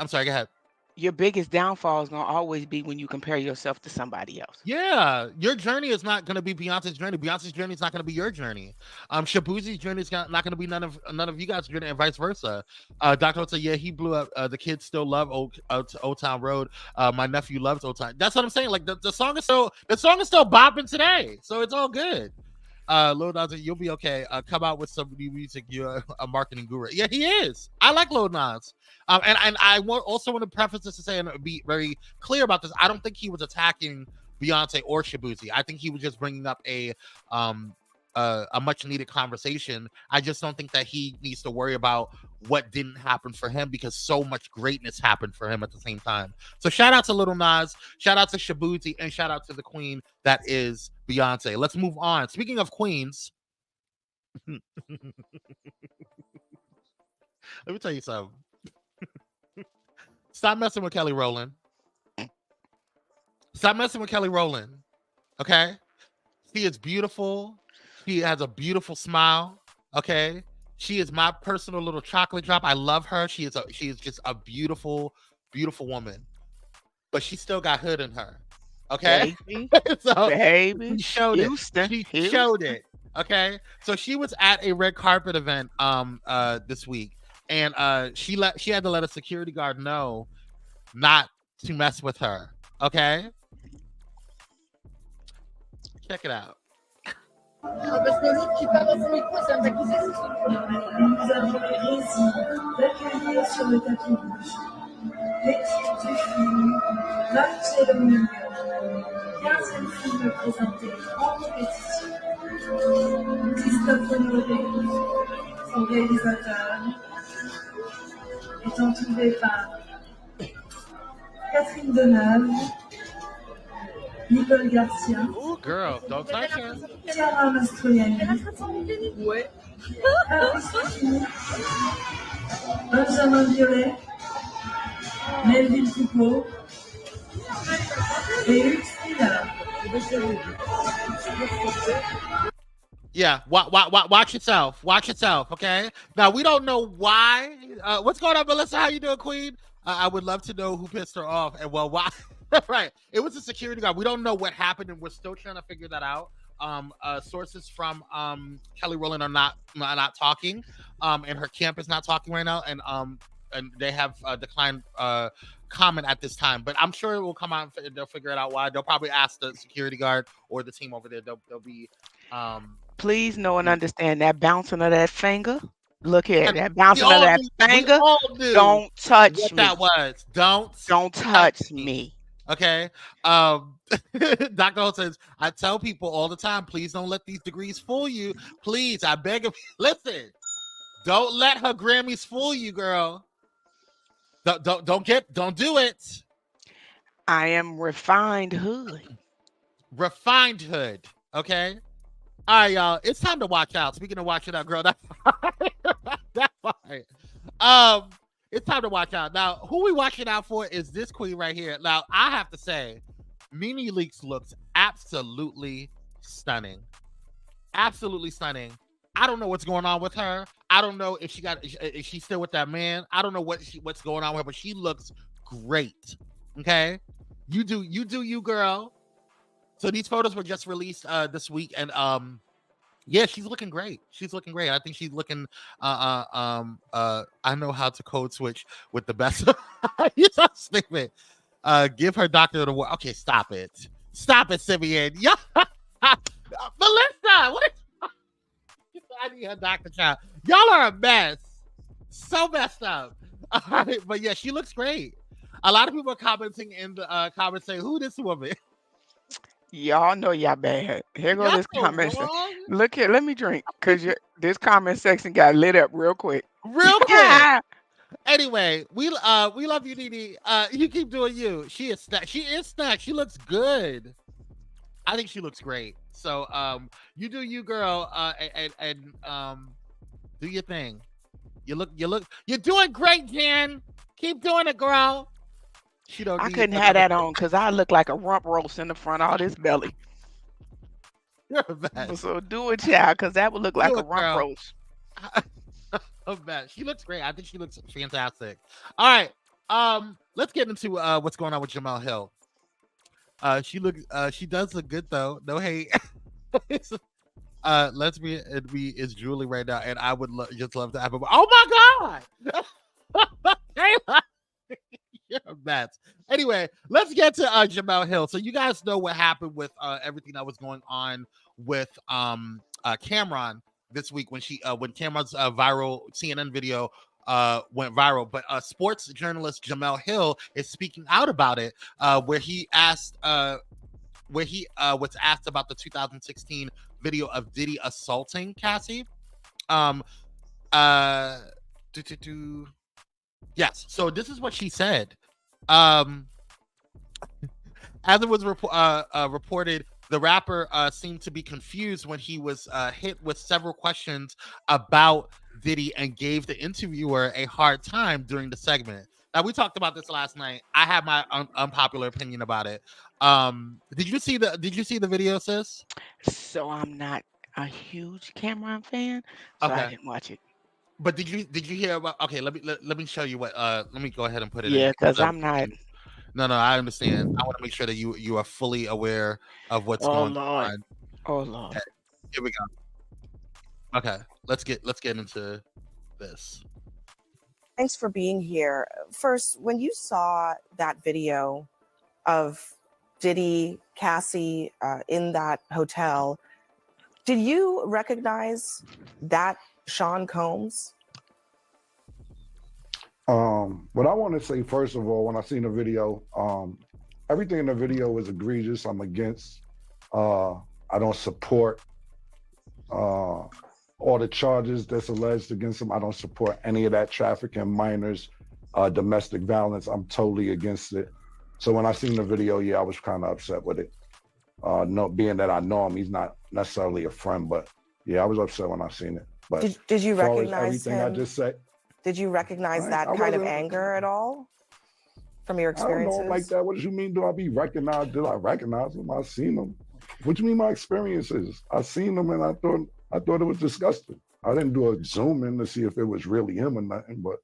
I'm sorry. Go ahead. Your biggest downfall is gonna always be when you compare yourself to somebody else. Yeah, your journey is not gonna be Beyonce's journey. Beyonce's journey is not gonna be your journey. Shabuzi's journey is not gonna be none of you guys' journey, and vice versa. Dr. Ota, yeah, he blew up. The kids still love Old Town Road. My nephew loves Old Town. That's what I'm saying. Like the song is still bopping today, so it's all good. Lil Nas, you'll be okay. Come out with some new music. You're a marketing guru. Yeah, he is. I like Lil Nas. And I also want to preface this to say, and be very clear about this, I don't think he was attacking Beyonce or Shabuzi. I think he was just bringing up a much needed conversation. I just don't think that he needs to worry about what didn't happen for him, because so much greatness happened for him at the same time. So shout out to Lil Nas, shout out to Shabuzi, and shout out to the queen that is Beyonce. Let's move on. Speaking of queens, let me tell you something. Stop messing with Kelly Rowland. Stop messing with Kelly Rowland. Okay? She is beautiful. She has a beautiful smile. Okay? She is my personal little chocolate drop. I love her. She is just a beautiful, beautiful woman. But she still got hood in her. Okay? Baby. So Baby. she showed Houston. it. She showed it. Okay? So she was at a red carpet event this week. And she had to let a security guard know not to mess with her. Okay? Check it out. Parce que l'autre qui parle dans son micro, ça me fait Nous avons le plaisir d'accueillir sur le tapis rouge l'équipe du film Marcelo Mignon, 15e film présenté en compétition. Christophe Honoré, son réalisateur, est entouré par Catherine Deneuve, Nicole Garcia. Ooh, girl, don't touch her. Chiara Mastroianni. Ouais. Benjamin Violet. Melville Coupeau. Et Hugues Frida. Yeah, watch yourself. Watch yourself, okay? Now, we don't know why. What's going on, Melissa? How you doing, Queen? I would love to know who pissed her off, and well, why. Right, it was a security guard. We don't know what happened, and we're still trying to figure that out. Sources from Kelly Rowland are not talking, and her camp is not talking right now, and they have declined comment at this time. But I'm sure it will come out and they'll figure it out why. They'll probably ask the security guard or the team over there. They'll be. Please know and understand that bouncing of that finger. Look here, that bouncing of that finger. Don't touch me. That was. Don't touch me. Okay. Dr. Holt says, I tell people all the time, please don't let these degrees fool you. Please, I beg of you. Listen, don't let her Grammys fool you, girl. Don't do it. I am refined hood. Refined hood. Okay. All right, y'all. It's time to watch out. Speaking of watching out, girl, that's fine. It's time to watch out. Now, who we watching out for is this queen right here. Now, I have to say, Mimi Leaks looks absolutely stunning. Absolutely stunning. I don't know what's going on with her. I don't know if she's still with that man. I don't know what's going on with her, but she looks great. Okay, you do you, girl. So these photos were just released this week, and yeah, she's looking great. She's looking great. I think she's looking. I know how to code switch with the best. You're so stupid. Give her doctor the award. Okay, stop it, Simeon. Yeah, Melissa. What? I need her doctor child. Y'all are a mess. So messed up. But yeah, she looks great. A lot of people are commenting in the comments saying, "Who this woman?" Y'all know y'all bad. Here go Y'all this so comment. wrong. Look here, let me drink because this comment section got lit up real quick. Real quick. Anyway, we love you, Diddy. You keep doing you. She is snack. She looks good. I think she looks great. So you do you, girl. And do your thing. You're doing great, Jen. Keep doing it, girl. I couldn't have that on because I look like a rump roast in the front of all this belly. You're a mess. So do it, child, because that would look like a rump roast. A mess. She looks great. I think she looks fantastic. All right. Let's get into what's going on with Jemele Hill. She does look good though. No hate. Lesbian and me is drooling right now, and I would just love to have him. Oh my god! Taylor, you're a mess. Anyway, let's get to Jemele Hill. So you guys know what happened with everything that was going on with Camron this week when Camron's viral CNN video went viral. But sports journalist Jemele Hill is speaking out about it, where he was asked about the 2016 video of Diddy assaulting Cassie. Yes. So this is what she said. As it was reported, the rapper seemed to be confused when he was hit with several questions about Diddy and gave the interviewer a hard time during the segment. Now, we talked about this last night. I have my unpopular opinion about it. Did you see the video, sis? So I'm not a huge Camron fan, so I didn't watch it. But did you hear about? Okay, let me show you what. Let me go ahead and put it. Yeah, because I'm not. No, I understand. I want to make sure that you are fully aware of what's going on. Oh Lord. Okay, here we go. Okay, let's get into this. Thanks for being here. First, when you saw that video of Diddy, Cassie in that hotel, did you recognize that Sean Combs? What I want to say, first of all, when I seen the video, everything in the video is egregious. I'm against. I don't support all the charges that's alleged against him. I don't support any of that trafficking, minors, domestic violence. I'm totally against it. So when I seen the video, yeah, I was kind of upset with it. Being that I know him, he's not necessarily a friend, but yeah, I was upset when I seen it. But did you recognize everything him? I just said? Did you recognize that kind of anger at all from your experiences? I don't know like that. What do you mean? Do I be recognized? Did I recognize him? I seen him. What do you mean my experiences? I seen him and I thought it was disgusting. I didn't do a zoom in to see if it was really him or nothing, but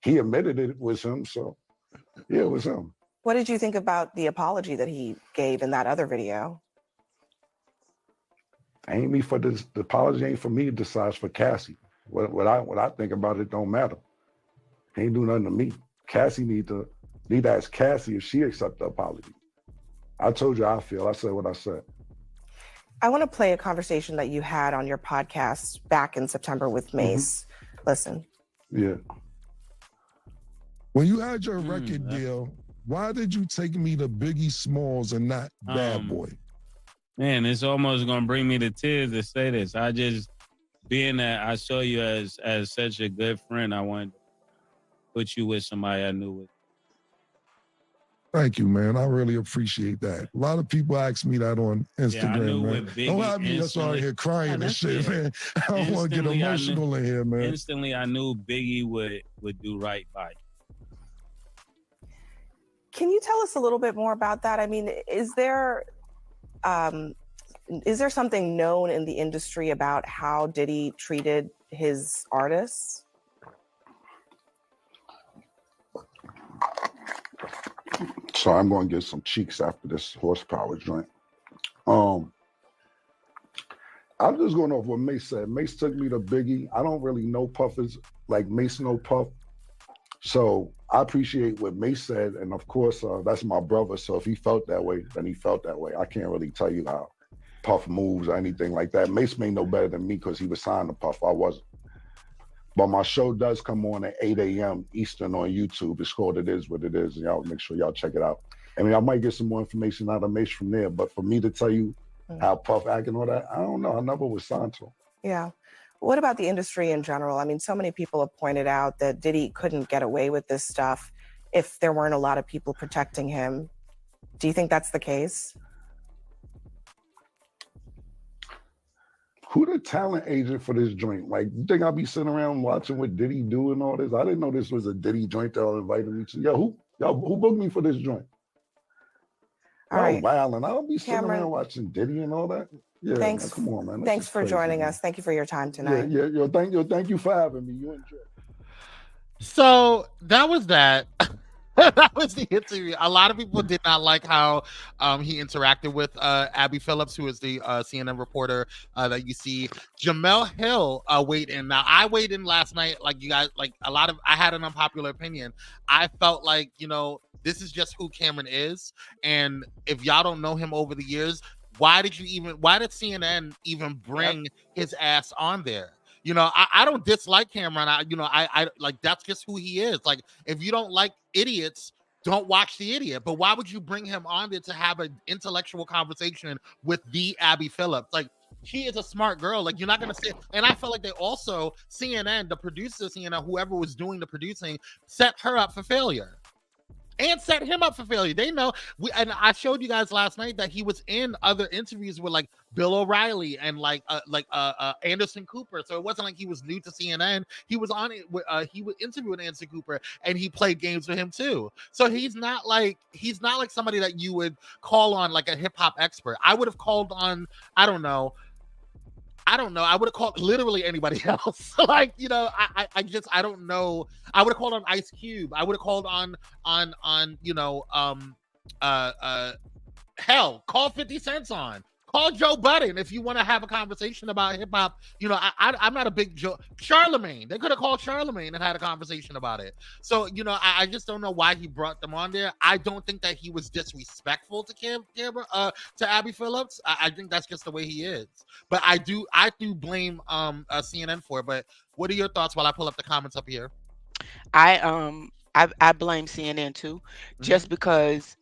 he admitted it was him. So yeah, it was him. What did you think about the apology that he gave in that other video? Ain't me for this. The apology ain't for me to decide, for Cassie. What I think about it don't matter. Ain't do nothing to me. Cassie need to ask Cassie if she accept the apology. I told you how I feel. I said what I said. I want to play a conversation that you had on your podcast back in September with Mace. Listen. Yeah. When you had your record deal, Why did you take me to Biggie Smalls and not Bad Boy? Man, it's almost gonna bring me to tears to say this. I just, being that I saw you as such a good friend, I wanted to put you with somebody I knew with. Thank you, man. I really appreciate that. A lot of people ask me that on Instagram, man. Don't have me just out here crying and shit, man. I don't want to get emotional in here, man. Instantly, I knew Biggie would do right by you. Can you tell us a little bit more about that? I mean, is there something known in the industry about how Diddy treated his artists? So I'm going to get some cheeks after this horsepower joint. I'm just going off what Mace said. Mace took me to Biggie. I don't really know Puffers like Mace know Puff. So I appreciate what Mace said. And of course, that's my brother. So if he felt that way, then he felt that way. I can't really tell you how Puff moves or anything like that. Mace may know better than me because he was signed to Puff. I wasn't. But my show does come on at 8 a.m. Eastern on YouTube. It's called It Is What It Is. And y'all make sure y'all check it out. I mean, I might get some more information out of Mace from there. But for me to tell you how Puff act and all that, I don't know. I never was signed to him. Yeah. What about the industry in general? I mean, so many people have pointed out that Diddy couldn't get away with this stuff if there weren't a lot of people protecting him. Do you think that's the case? Who the talent agent for this joint? Like, you think I'll be sitting around watching what Diddy do and all this? I didn't know this was a Diddy joint that y'all invited me to. Yo, who booked me for this joint? All right. Wow, and I'll be sitting Camron, around watching Diddy and all that. Yeah, thanks. Man, come on, man. Thanks for joining us. Thank you for your time tonight. Yeah. Thank you for having me. You enjoy. So that was that. That was the interview. A lot of people did not like how he interacted with Abby Phillips, who is the CNN reporter that you see. Jemele Hill weighed in. Now, I weighed in last night, like you guys, like I had an unpopular opinion. I felt like, this is just who Camron is. And if y'all don't know him over the years, why did CNN even bring his ass on there? I don't dislike Camron. I like, that's just who he is. Like, if you don't like idiots, don't watch The Idiot. But why would you bring him on there to have an intellectual conversation with the Abby Phillips? Like, she is a smart girl. Like, you're not going to sit. And I felt like they also, CNN, the producer of CNN, whoever was doing the producing, set her up for failure. And set him up for failure. They know. And I showed you guys last night that he was in other interviews with like Bill O'Reilly and like Anderson Cooper. So it wasn't like he was new to CNN. He was on it. He was interviewing Anderson Cooper, and he played games with him too. So he's not like somebody that you would call on like a hip hop expert. I would have called on. I don't know. I would have called literally anybody else. Like, I don't know. I would have called on Ice Cube. I would have called on hell, call 50 Cent on. Call Joe Budden if you want to have a conversation about hip hop. I'm not a big Joe. Charlemagne. They could have called Charlemagne and had a conversation about it. So, I just don't know why he brought them on there. I don't think that he was disrespectful to Abby Phillips. I think that's just the way he is. But I do blame CNN for it. But what are your thoughts while I pull up the comments up here? I blame CNN too, just because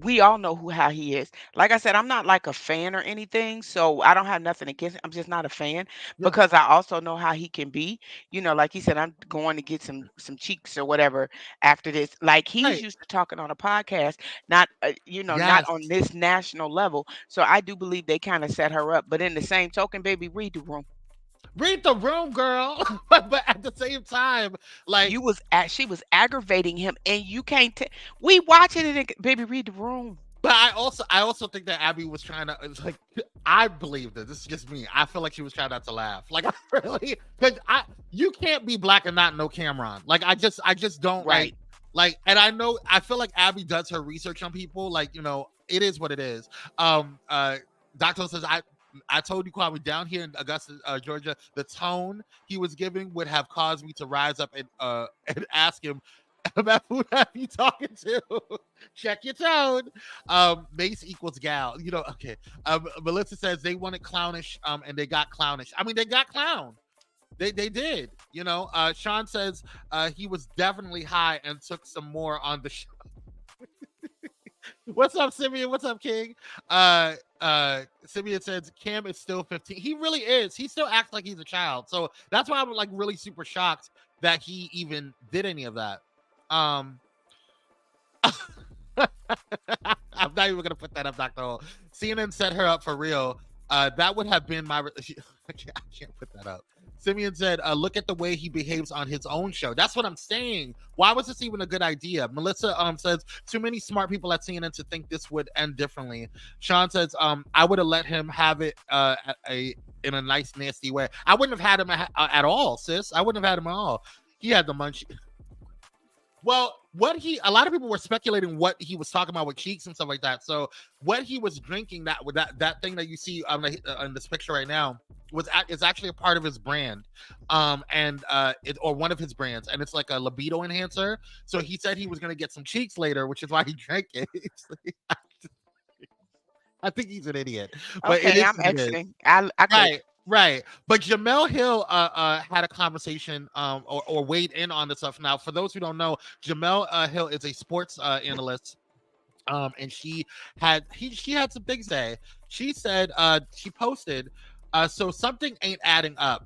we all know how he is. Like I said, I'm not like a fan or anything, so I don't have nothing against him. I'm just not a fan because I also know how he can be. Like he said, I'm going to get some cheeks or whatever after this. Like, he's used to talking on a podcast, not not on this national level. So I do believe they kind of set her up. But in the same token, baby, read the room. Read the room, girl. But at the same time, like, she was aggravating him, and you can't. We watching it, and, baby, read the room. But I also think that Abby was trying to, like, I believe that this is just me. I feel like she was trying not to laugh. Like, I really, because you can't be black and not know Camron. Like, I just don't like, and I feel like Abby does her research on people. Like, it is what it is. Doctor says, I told you, Kwame, down here in Augusta, Georgia, the tone he was giving would have caused me to rise up and ask him, about who are you talking to? Check your tone. Mace equals gal. Okay. Melissa says they wanted clownish, and they got clownish. I mean, they got clown. They did. Sean says he was definitely high and took some more on the show. What's up, Simeon? What's up, King? Simeon says Cam is still 15. He really is. He still acts like he's a child. So that's why I'm like really super shocked that he even did any of that. I'm not even gonna put that up, Dr. Hole. CNN set her up for real. That would have been my. I can't put that up. Simeon said, look at the way he behaves on his own show. That's what I'm saying. Why was this even a good idea? Melissa says, too many smart people at CNN to think this would end differently. Sean says, I would have let him have it in a nice, nasty way. I wouldn't have had him at all, sis. I wouldn't have had him at all. He had the munch. Well, a lot of people were speculating what he was talking about with cheeks and stuff like that. So what he was drinking, that thing that you see on this picture right now, is actually a part of his brand, or one of his brands, and it's like a libido enhancer. So he said he was going to get some cheeks later, which is why he drank it. I think he's an idiot. But Okay, I'm exiting. I Right. But Jemele Hill had a conversation or weighed in on this stuff. Now, for those who don't know, Jemele Hill is a sports analyst. And she had some things to say. She said she posted, so something ain't adding up.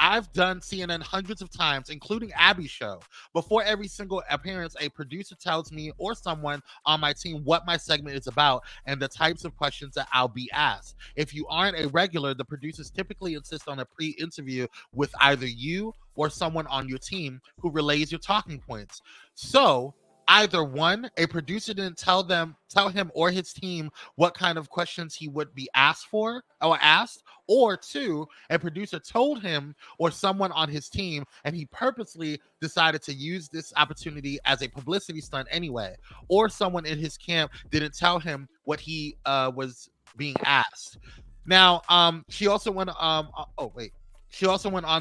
I've done CNN hundreds of times, including Abby's show. Before every single appearance, a producer tells me or someone on my team what my segment is about and the types of questions that I'll be asked. If you aren't a regular, the producers typically insist on a pre-interview with either you or someone on your team who relays your talking points. So either one, a producer didn't tell him or his team what kind of questions he would be asked, or two, a producer told him or someone on his team, and he purposely decided to use this opportunity as a publicity stunt anyway, or someone in his camp didn't tell him what he was being asked. Now, she also went on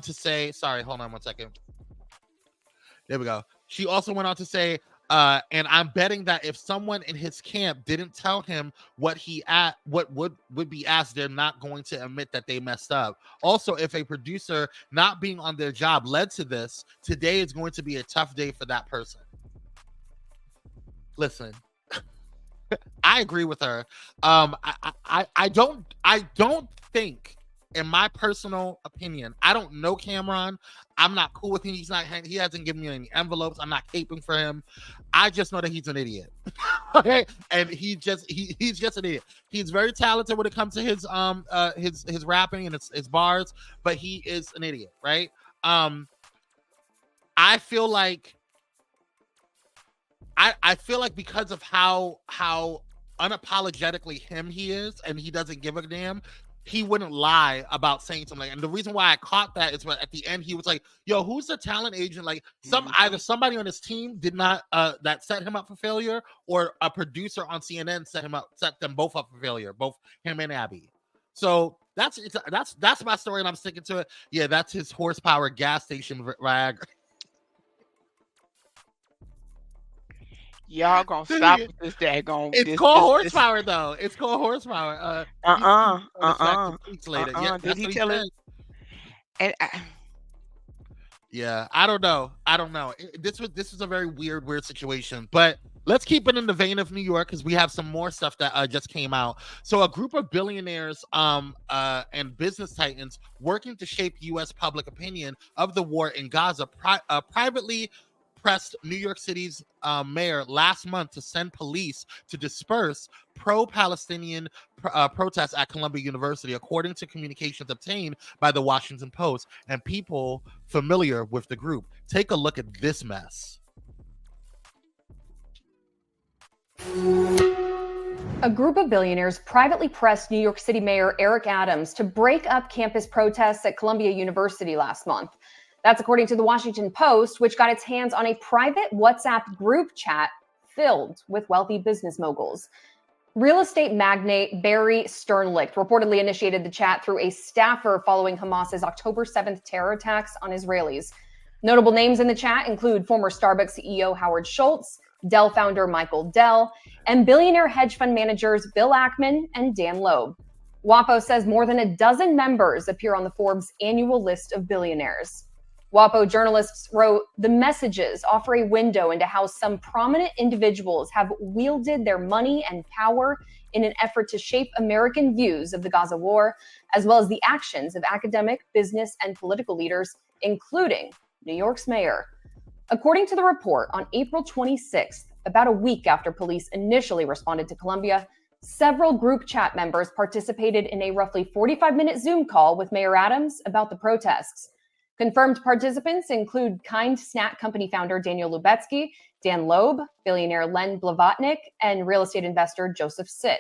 to say, sorry, hold on one second. There we go. She also went on to say, and I'm betting that if someone in his camp didn't tell him what would be asked, they're not going to admit that they messed up. Also, if a producer not being on their job led to this, today is going to be a tough day for that person. Listen, I agree with her. I don't think, in my personal opinion, I don't know Camron. I'm not cool with him. He hasn't given me any envelopes. I'm not caping for him. I just know that he's an idiot. Okay, and he's just an idiot. He's very talented when it comes to his rapping and his bars, but he is an idiot, right? I feel like because of how unapologetically him he is, and he doesn't give a damn, he wouldn't lie about saying something. And the reason why I caught that is at the end he was like, yo, who's the talent agent? Like either somebody on his team did not that set him up for failure, or a producer on CNN set them both up for failure, both him and Abby. So that's my story, and I'm sticking to it. Yeah, that's his horsepower gas station Viagra. Y'all gonna stop with this daggone. It's called horsepower, though. It's called horsepower. Did he tell him? And yeah, I don't know. This was a very weird situation. But let's keep it in the vein of New York, because we have some more stuff that just came out. So a group of billionaires and business titans working to shape U.S. public opinion of the war in Gaza privately pressed New York City's mayor last month to send police to disperse pro-Palestinian protests at Columbia University, according to communications obtained by the Washington Post and people familiar with the group. Take a look at this mess. A group of billionaires privately pressed New York City Mayor Eric Adams to break up campus protests at Columbia University last month. That's according to the Washington Post, which got its hands on a private WhatsApp group chat filled with wealthy business moguls. Real estate magnate Barry Sternlicht reportedly initiated the chat through a staffer following Hamas's October 7th terror attacks on Israelis. Notable names in the chat include former Starbucks CEO Howard Schultz, Dell founder Michael Dell, and billionaire hedge fund managers Bill Ackman and Dan Loeb. WAPO says more than a dozen members appear on the Forbes annual list of billionaires. WAPO journalists wrote, the messages offer a window into how some prominent individuals have wielded their money and power in an effort to shape American views of the Gaza war, as well as the actions of academic, business, and political leaders, including New York's mayor. According to the report, on April 26th, about a week after police initially responded to Columbia, several group chat members participated in a roughly 45-minute Zoom call with Mayor Adams about the protests. Confirmed participants include Kind Snack Company founder Daniel Lubetsky, Dan Loeb, billionaire Len Blavatnik, and real estate investor Joseph Sitt.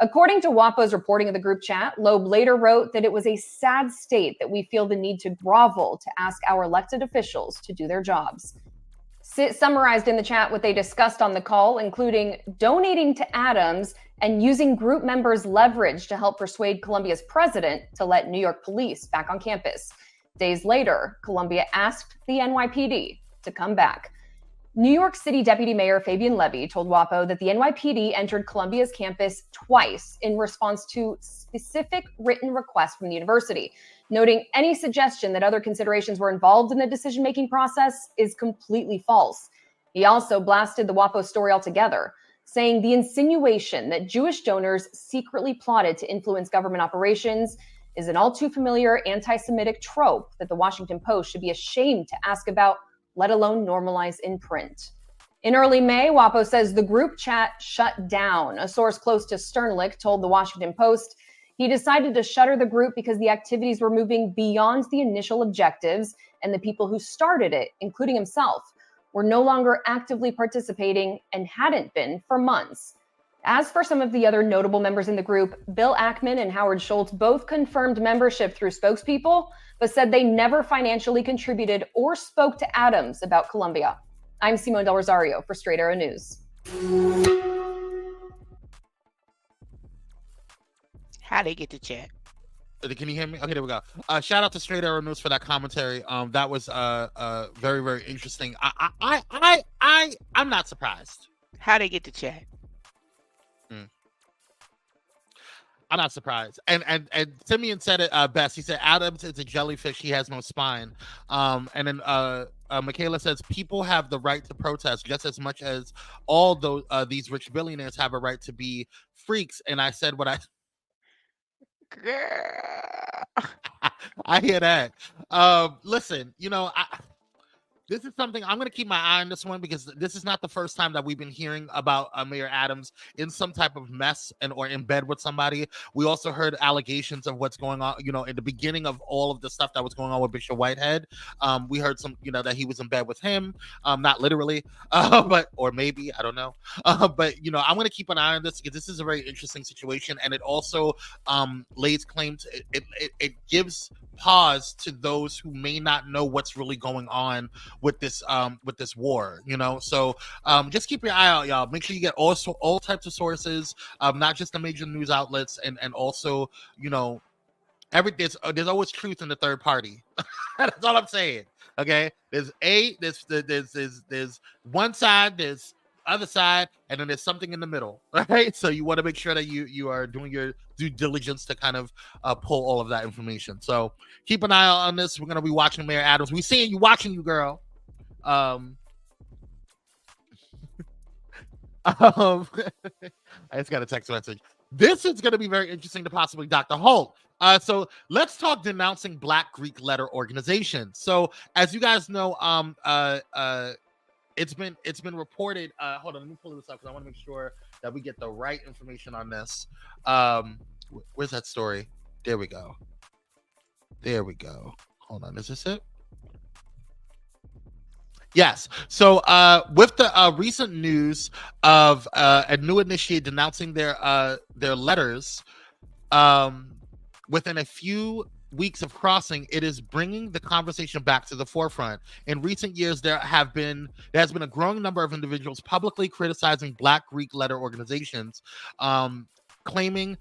According to WAPO's reporting of the group chat, Loeb later wrote that it was a sad state that we feel the need to grovel to ask our elected officials to do their jobs. Sitt summarized in the chat what they discussed on the call, including donating to Adams and using group members' leverage to help persuade Columbia's president to let New York police back on campus. Days later, Columbia asked the NYPD to come back. New York City Deputy Mayor Fabian Levy told WAPO that the NYPD entered Columbia's campus twice in response to specific written requests from the university, noting any suggestion that other considerations were involved in the decision-making process is completely false. He also blasted the WAPO story altogether, saying the insinuation that Jewish donors secretly plotted to influence government operations is an all too familiar anti-Semitic trope that the Washington Post should be ashamed to ask about, let alone normalize in print. In early May, WAPO says the group chat shut down. A source close to Sternlicht told the Washington Post he decided to shutter the group because the activities were moving beyond the initial objectives, and the people who started it, including himself, were no longer actively participating and hadn't been for months. As for some of the other notable members in the group, Bill Ackman and Howard Schultz both confirmed membership through spokespeople, but said they never financially contributed or spoke to Adams about Columbia. I'm Simone Del Rosario for Straight Arrow News. How they get the chat? Can you hear me? Okay, there we go. Shout out to Straight Arrow News for that commentary. That was very, very interesting. I'm not surprised. How they get the chat? I'm not surprised. And Simeon said it best. He said Adams is a jellyfish. He has no spine. And then Michaela says people have the right to protest just as much as all those these rich billionaires have a right to be freaks. And I said what I. Girl. I hear that. Listen, this is something I'm going to keep my eye on this one because this is not the first time that we've been hearing about Mayor Adams in some type of mess or in bed with somebody. We also heard allegations of what's going on, in the beginning of all of the stuff that was going on with Bishop Whitehead. We heard some, that he was in bed with him, not literally, or maybe, I don't know. But I'm going to keep an eye on this because this is a very interesting situation. And it also lays claim to, it gives pause to those who may not know what's really going on with this war, so just keep your eye out, y'all. Make sure you get all types of sources, not just the major news outlets, and also there's always truth in the third party. That's all I'm saying. Okay, there's one side, there's other side, and then there's something in the middle. Right, so you want to make sure that you are doing your due diligence to kind of pull all of that information. So keep an eye out on this. We're gonna be watching Mayor Adams. We seeing you, watching you, girl. I just got a text message. This is going to be very interesting to possibly Dr. Holt. So let's talk denouncing Black Greek letter organizations. So as you guys know, it's been reported. Hold on, let me pull this up because I want to make sure that we get the right information on this. Where's that story? There we go. Hold on, is this it? Yes. So with the recent news of a new initiate denouncing their letters within a few weeks of crossing, it is bringing the conversation back to the forefront. In recent years, there has been a growing number of individuals publicly criticizing Black Greek letter organizations, claiming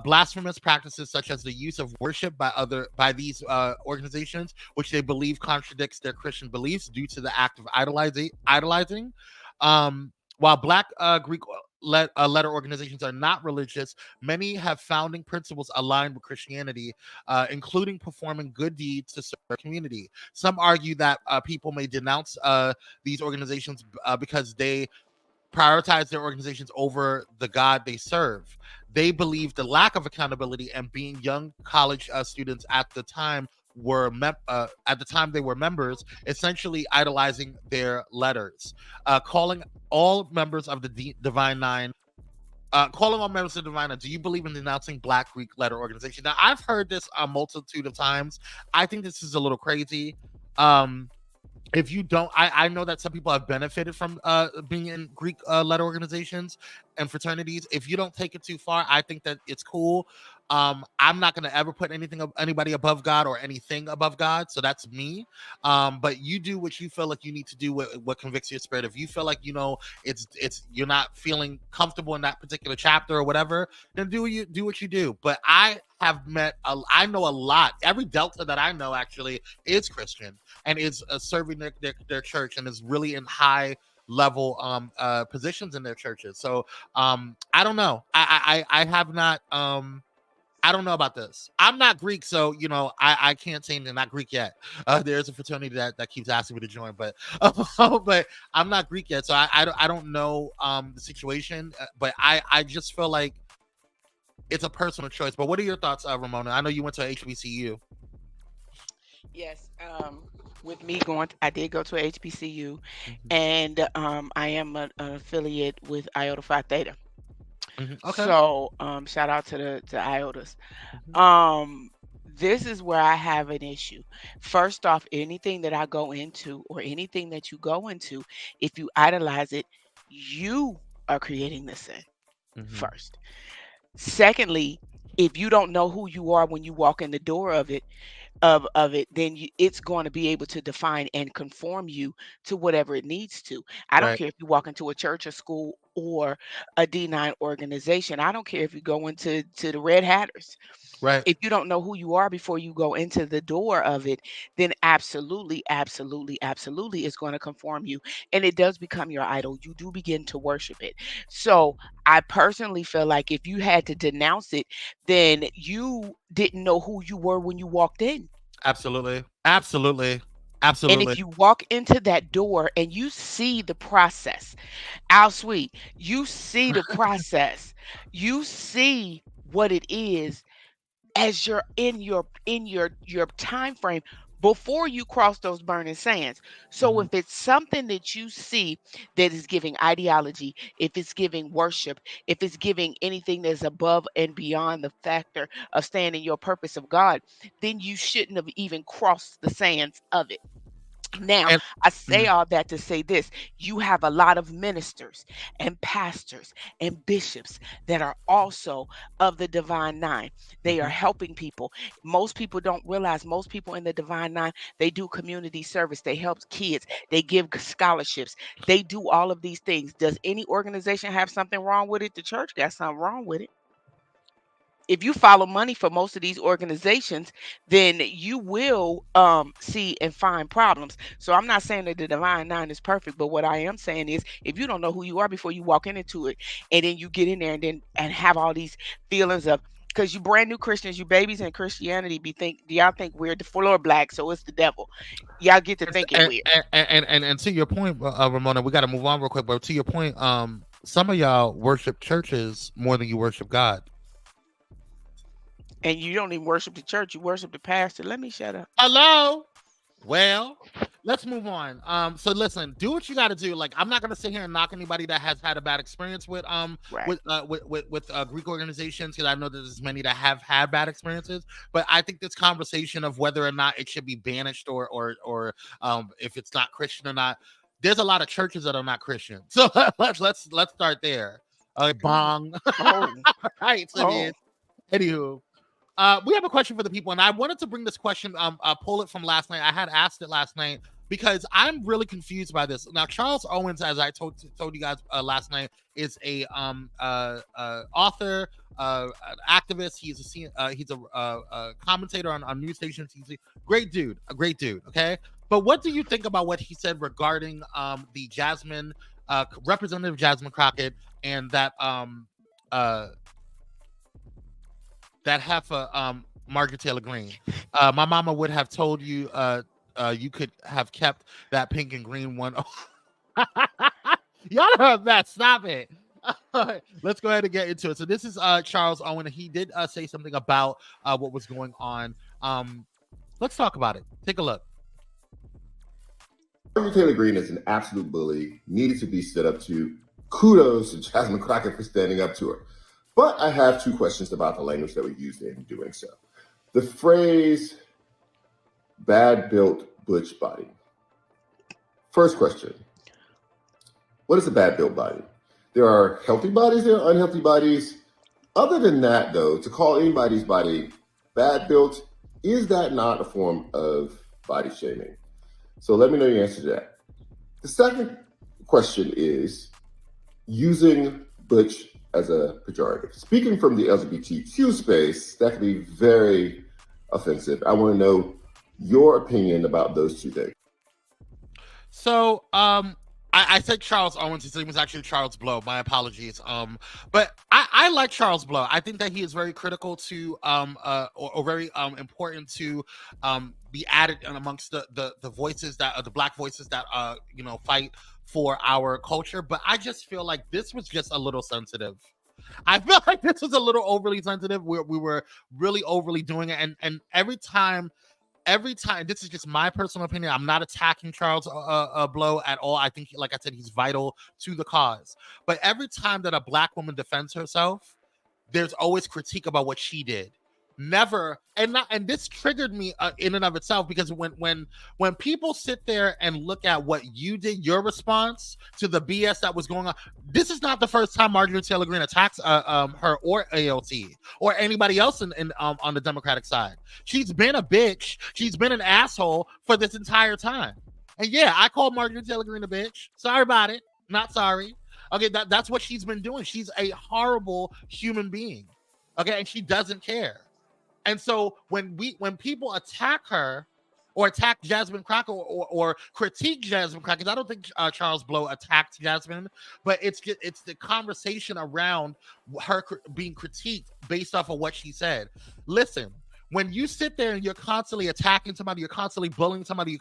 blasphemous practices such as the use of worship by these organizations, which they believe contradicts their Christian beliefs due to the act of idolizing. While Black Greek letter organizations are not religious, many have founding principles aligned with Christianity, including performing good deeds to serve the community. Some argue that people may denounce these organizations because they prioritize their organizations over the God they serve. They believe the lack of accountability and being young college students at the time they were members, essentially idolizing their letters, calling all members of the Divine Nine. Do you believe in denouncing Black Greek letter organization? Now, I've heard this a multitude of times. I think this is a little crazy. If you don't, I know that some people have benefited from being in Greek letter organizations and fraternities. If you don't take it too far, I think that it's cool. I'm not going to ever put anybody above God or anything above God. So that's me. But you do what you feel like you need to do, what convicts your spirit. If you feel like, it's you're not feeling comfortable in that particular chapter or whatever, then do what you do. But I know a lot. Every Delta that I know actually is Christian and is serving their church and is really in high level positions in their churches. So I don't know. I have not I don't know about this. I'm not Greek, so I can't say they're not Greek yet. There's a fraternity that keeps asking me to join, but I'm not Greek yet, so I don't know the situation. But I just feel like it's a personal choice. But what are your thoughts, Ramona? I know you went to HBCU. Yes, with me I did go to a HBCU, and I am an affiliate with Iota Phi Theta. Okay. So shout out to the Iotas. This is where I have an issue. First off, anything that I go into or anything that you go into, if you idolize it, you are creating the sin first. Secondly, if you don't know who you are when you walk in the door of it, then it's going to be able to define and conform you to whatever it needs to. I don't Right. care if you walk into a church or school or a D9 organization. I don't care if you go into the Red Hatters. Right. If you don't know who you are before you go into the door of it, then absolutely it's going to conform you, and it does become your idol. You do begin to worship it. So I personally feel like if you had to denounce it, then you didn't know who you were when you walked in. Absolutely. And if you walk into that door and you see the process, Al Sweet, you see the process, you see what it is as you're in your time frame before you cross those burning sands. So if it's something that you see that is giving ideology, if it's giving worship, if it's giving anything that's above and beyond the factor of staying in your purpose of God, then you shouldn't have even crossed the sands of it. Now, I say all that to say this: you have a lot of ministers and pastors and bishops that are also of the Divine Nine. They are helping people. Most people don't realize, most people in the Divine Nine, they do community service. They help kids. They give scholarships. They do all of these things. Does any organization have something wrong with it? The church got something wrong with it. If you follow money for most of these organizations, then you will see and find problems. So I'm not saying that the Divine Nine is perfect, but what I am saying is, if you don't know who you are before you walk into it, and then you get in there and have all these feelings of, because you brand new Christians, you babies in Christianity, do y'all think we're the floor black, so it's the devil? Y'all get to thinking weird. And to your point, Ramona, we got to move on real quick. But to your point, some of y'all worship churches more than you worship God. And you don't even worship the church, you worship the pastor. Let me shut up. Hello. Well, let's move on. So listen, do what you got to do. Like, I'm not gonna sit here and knock anybody that has had a bad experience with Greek organizations, because I know that there's many that have had bad experiences. But I think this conversation of whether or not it should be banished or if it's not Christian or not, there's a lot of churches that are not Christian. So let's start there. Bong. Right. So anywho. We have a question for the people, and I wanted to bring this question, pull it from last night. I had asked it last night because I'm really confused by this. Now, Charles Owens, as I told you guys last night, is a author, an activist. He's a commentator on news stations. He's a great dude. Okay. But what do you think about what he said regarding the Jasmine Representative Jasmine Crockett and that heifer Margaret Taylor Greene. My mama would have told you you could have kept that pink and green one. Y'all heard that. Stop it. Let's go ahead and get into it. So this is Charles Owen. He did say something about what was going on. Let's talk about it. Take a look. Margaret Taylor Greene is an absolute bully, needed to be stood up to. Kudos to Jasmine Crockett for standing up to her. But I have two questions about the language that we used in doing so. The phrase, bad built butch body. First question, what is a bad built body? There are healthy bodies, there are unhealthy bodies. Other than that, though, to call anybody's body bad built, is that not a form of body shaming? So let me know your answer to that. The second question is using butch as a pejorative. Speaking from the LGBTQ space, that can be very offensive. I want to know your opinion about those two things. So, I said Charles Owens. His name was actually Charles Blow. My apologies. But I like Charles Blow. I think that he is very critical to, or very important to, be added in amongst the voices that the Black voices that fight for our culture. But I just feel like this was just a little sensitive. I feel like this was a little overly sensitive. We were really overly doing it, and every time, this is just my personal opinion. I'm not attacking Charles Blow at all. I think, like I said, he's vital to the cause. But every time that a Black woman defends herself, there's always critique about what she did. Never, and this triggered me in and of itself, because when people sit there and look at what you did, your response to the BS that was going on, this is not the first time Margaret Taylor Greene attacks her or AOC or anybody else on the Democratic side. She's been a bitch. She's been an asshole for this entire time. And yeah, I called Margaret Taylor Greene a bitch. Sorry about it. Not sorry. Okay, that's what she's been doing. She's a horrible human being. Okay, and she doesn't care. And so when people attack her or attack Jasmine Crockett or critique Jasmine Crockett, I don't think Charles Blow attacked Jasmine, but it's the conversation around her being critiqued based off of what she said. Listen, when you sit there and you're constantly attacking somebody, you're constantly bullying somebody,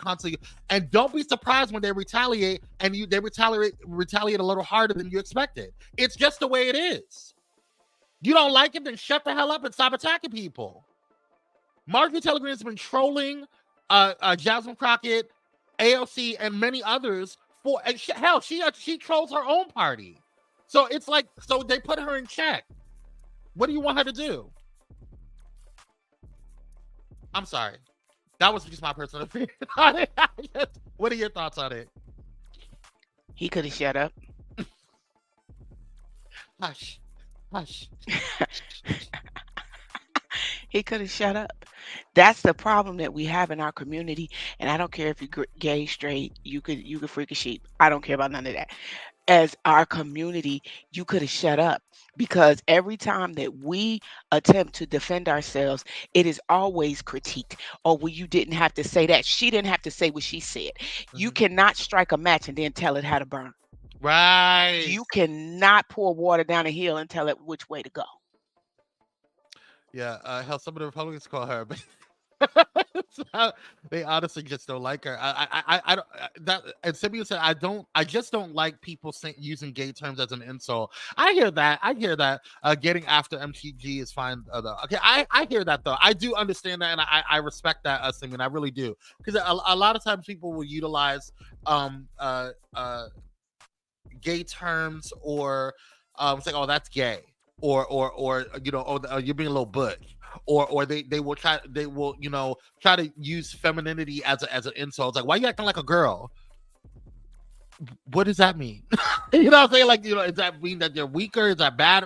and don't be surprised when they retaliate and they retaliate a little harder than you expected. It's just the way it is. You don't like it, then shut the hell up and stop attacking people. Margaret Taylor Greene has been trolling Jasmine Crockett, AOC, and many others for hell. She trolls her own party, so it's like, so they put her in check. What do you want her to do? I'm sorry, that was just my personal opinion on it. What are your thoughts on it? He could have shut up. Hush. Hush. He could have shut up. That's the problem that we have in our community. And I don't care if you're gay, straight, you could freak a sheep. I don't care about none of that. As our community, you could have shut up, because every time that we attempt to defend ourselves, it is always critiqued. Or, well, you didn't have to say that. She didn't have to say what she said. Mm-hmm. You cannot strike a match and then tell it how to burn. Right. You cannot pour water down a hill and tell it which way to go. Yeah, hell, some of the Republicans call her, but they honestly just don't like her. I don't. That, and Simeon said, I just don't like people using gay terms as an insult. I hear that. Getting after MTG is fine, though. Okay, I hear that, though. I do understand that, and I respect that, Simeon. I really do, because a lot of times people will utilize gay terms or say, oh, that's gay. Or you're being a little butch, or they will try to use femininity as an insult. It's like, why are you acting like a girl? What does that mean? You know what I'm saying? Like, does that mean that you're weaker? Is that bad?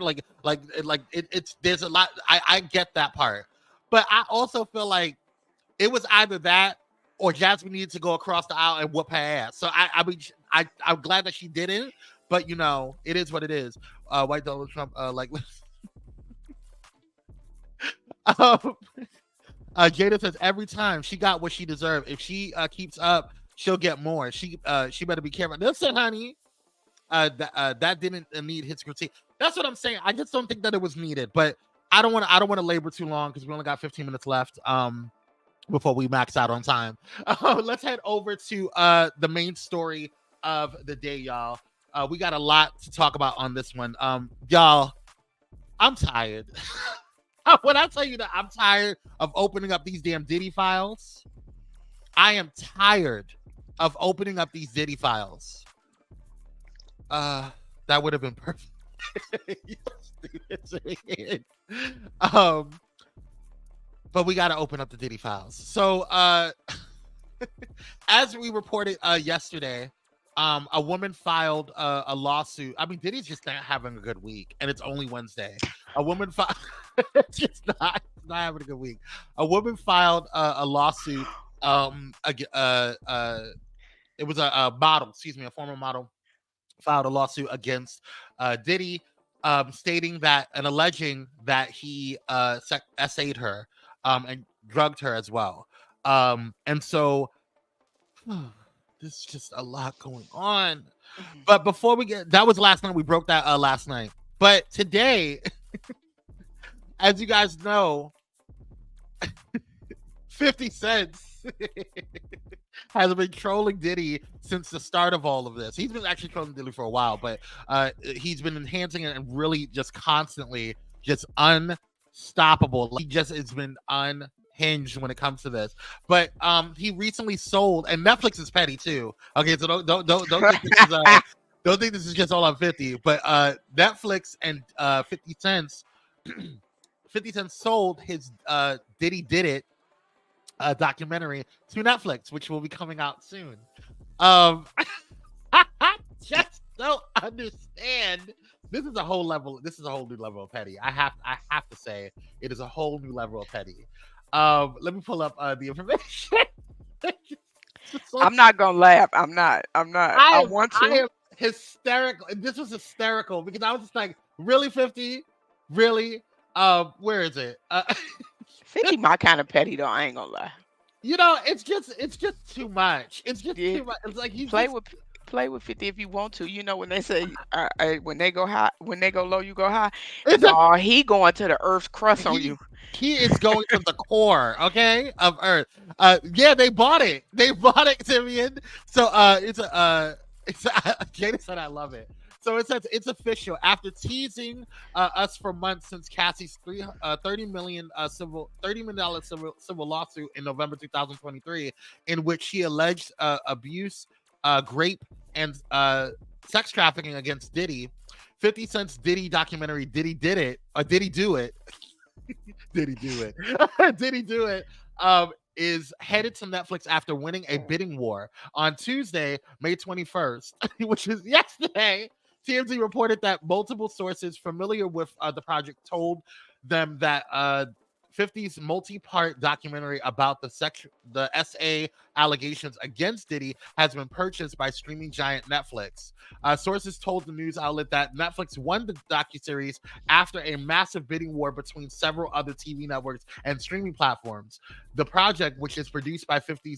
It's there's a lot. I get that part, but I also feel like it was either that or Jasmine needed to go across the aisle and whoop her ass. So I'm glad that she didn't. But it is what it is. White Donald Trump, Jada says every time she got what she deserved. If she keeps up, she'll get more. She better be careful. Listen, honey, that didn't need his critique. That's what I'm saying. I just don't think that it was needed. But I don't want to labor too long because we only got 15 minutes left. Before we max out on time, let's head over to the main story of the day, y'all. We got a lot to talk about on this one. Y'all, I'm tired. When I tell you that I'm tired of opening up these damn Diddy files, I am tired of opening up these Diddy files. That would have been perfect. But we got to open up the Diddy files. So, as we reported yesterday, a woman filed a lawsuit. I mean, Diddy's just not having a good week, and it's only Wednesday. A woman filed, just not having a good week. A woman filed a lawsuit. It was a model, a former model, filed a lawsuit against Diddy, stating that and alleging that he essayed her. And drugged her as well. And so there's just a lot going on. But before we that was last night. We broke that last night. But today, as you guys know, 50 Cent has been trolling Diddy since the start of all of this. He's been actually trolling Diddy for a while, but he's been enhancing it and really just constantly just unstoppable. He just has been unhinged when it comes to this. But he recently sold, and Netflix is petty too. Okay, so don't think this is don't think this is just all on 50. But Netflix and 50 Cent sold his Diddy Did It documentary to Netflix, which will be coming out soon. Just don't understand. This is a whole level. This is a whole new level of petty. I have to say, it is a whole new level of petty. Let me pull up the information. I'm not gonna laugh. I'm not. I want to. I am hysterical. This was hysterical because I was just like, really, 50? Really? Where is it? 50 my kind of petty though. I ain't gonna lie. You know, it's just too much. It's just too much. It's like play with 50 if you want to. You know when they say when they go high, when they go low, you go high. He going to the earth's crust on you. He is going to the core, okay, of Earth. Yeah, they bought it. They bought it, Simeon. So it's Jada said I love it. So it says it's official. After teasing us for months since Cassie's $30 million civil lawsuit in November 2023, in which she alleged abuse, rape, and sex trafficking against Diddy, 50 Cent's Diddy documentary Diddy Did It, or Diddy Do It, Diddy Do It, Diddy Do It, is headed to Netflix after winning a bidding war. On Tuesday, May 21st, which is yesterday, TMZ reported that multiple sources familiar with the project told them that 50's multi-part documentary about the SA allegations against Diddy has been purchased by streaming giant Netflix. Sources told the news outlet that Netflix won the docuseries after a massive bidding war between several other TV networks and streaming platforms. The project, which is produced by 50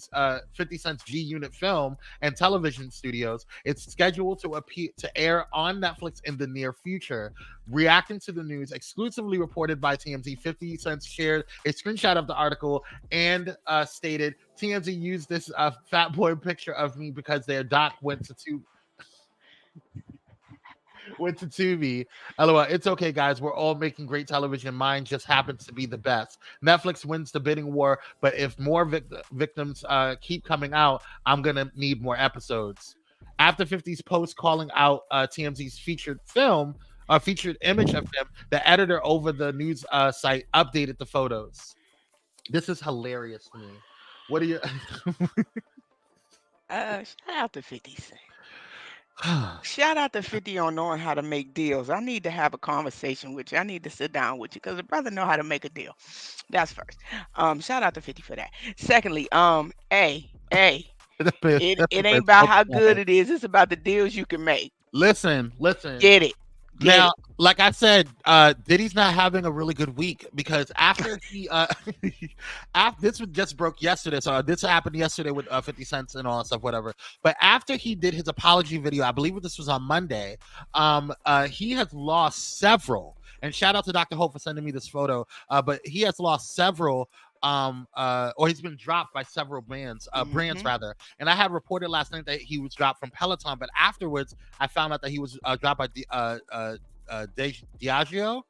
Cent's G Unit Film and Television Studios, is scheduled to air on Netflix in the near future. Reacting to the news, exclusively reported by TMZ, 50 Cent shared a screenshot of the article and stated, TMZ used this fat boy picture of me because their doc went to Tubi. LOL. It's okay, guys. We're all making great television. Mine just happens to be the best. Netflix wins the bidding war, but if more victims keep coming out, I'm going to need more episodes. After 50's post calling out TMZ's featured image of him, the editor over the news site updated the photos. This is hilarious to me. What are you? Shout out to 50 Cent. Shout out to 50 on knowing how to make deals. I need to have a conversation with you. I need to sit down with you because the brother know how to make a deal. That's first. Shout out to 50 for that. Secondly, it ain't about how good it is. It's about the deals you can make. Listen. Get it. Now, like I said, Diddy's not having a really good week because after he after this just broke yesterday, so this happened yesterday with 50 Cent and all that stuff, whatever. But after he did his apology video, I believe this was on Monday, he has lost several. And shout out to Dr. Hope for sending me this photo. But he has lost several or he's been dropped by several brands rather. And I had reported last night that he was dropped from Peloton, but afterwards I found out that he was dropped by Diageo,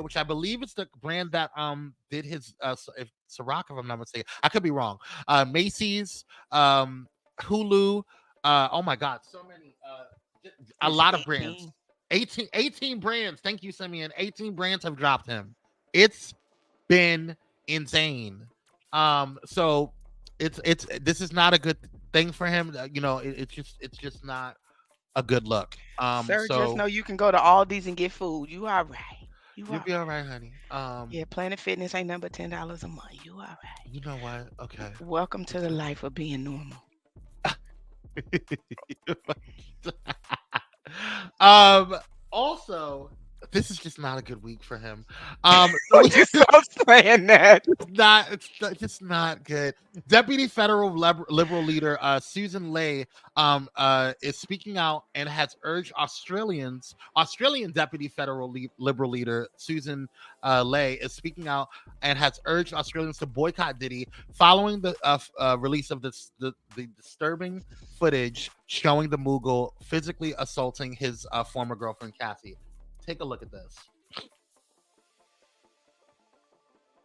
which I believe is the brand that did his Ciroc, if I'm not mistaken. I could be wrong. Macy's, Hulu, oh my God, so many, a lot of brands. 18 brands. Thank you, Simeon. 18 brands have dropped him. It's been insane. So this is not a good thing for him. It's just not a good look. Sir, so just know you can go to Aldi's and get food. You all right. You'll be all right, honey. Yeah, Planet Fitness ain't number $10 a month. You all right. You know what? Okay. Welcome to the life of being normal. Also, this is just not a good week for him. Stop saying that. It's just not good. Deputy Federal Liberal Leader Susan Ley is speaking out and has urged Australian Deputy Federal Liberal Leader Susan Ley is speaking out and has urged Australians to boycott Diddy following the release of the disturbing footage showing the Mughal physically assaulting his former girlfriend Cassie. Take a look at this.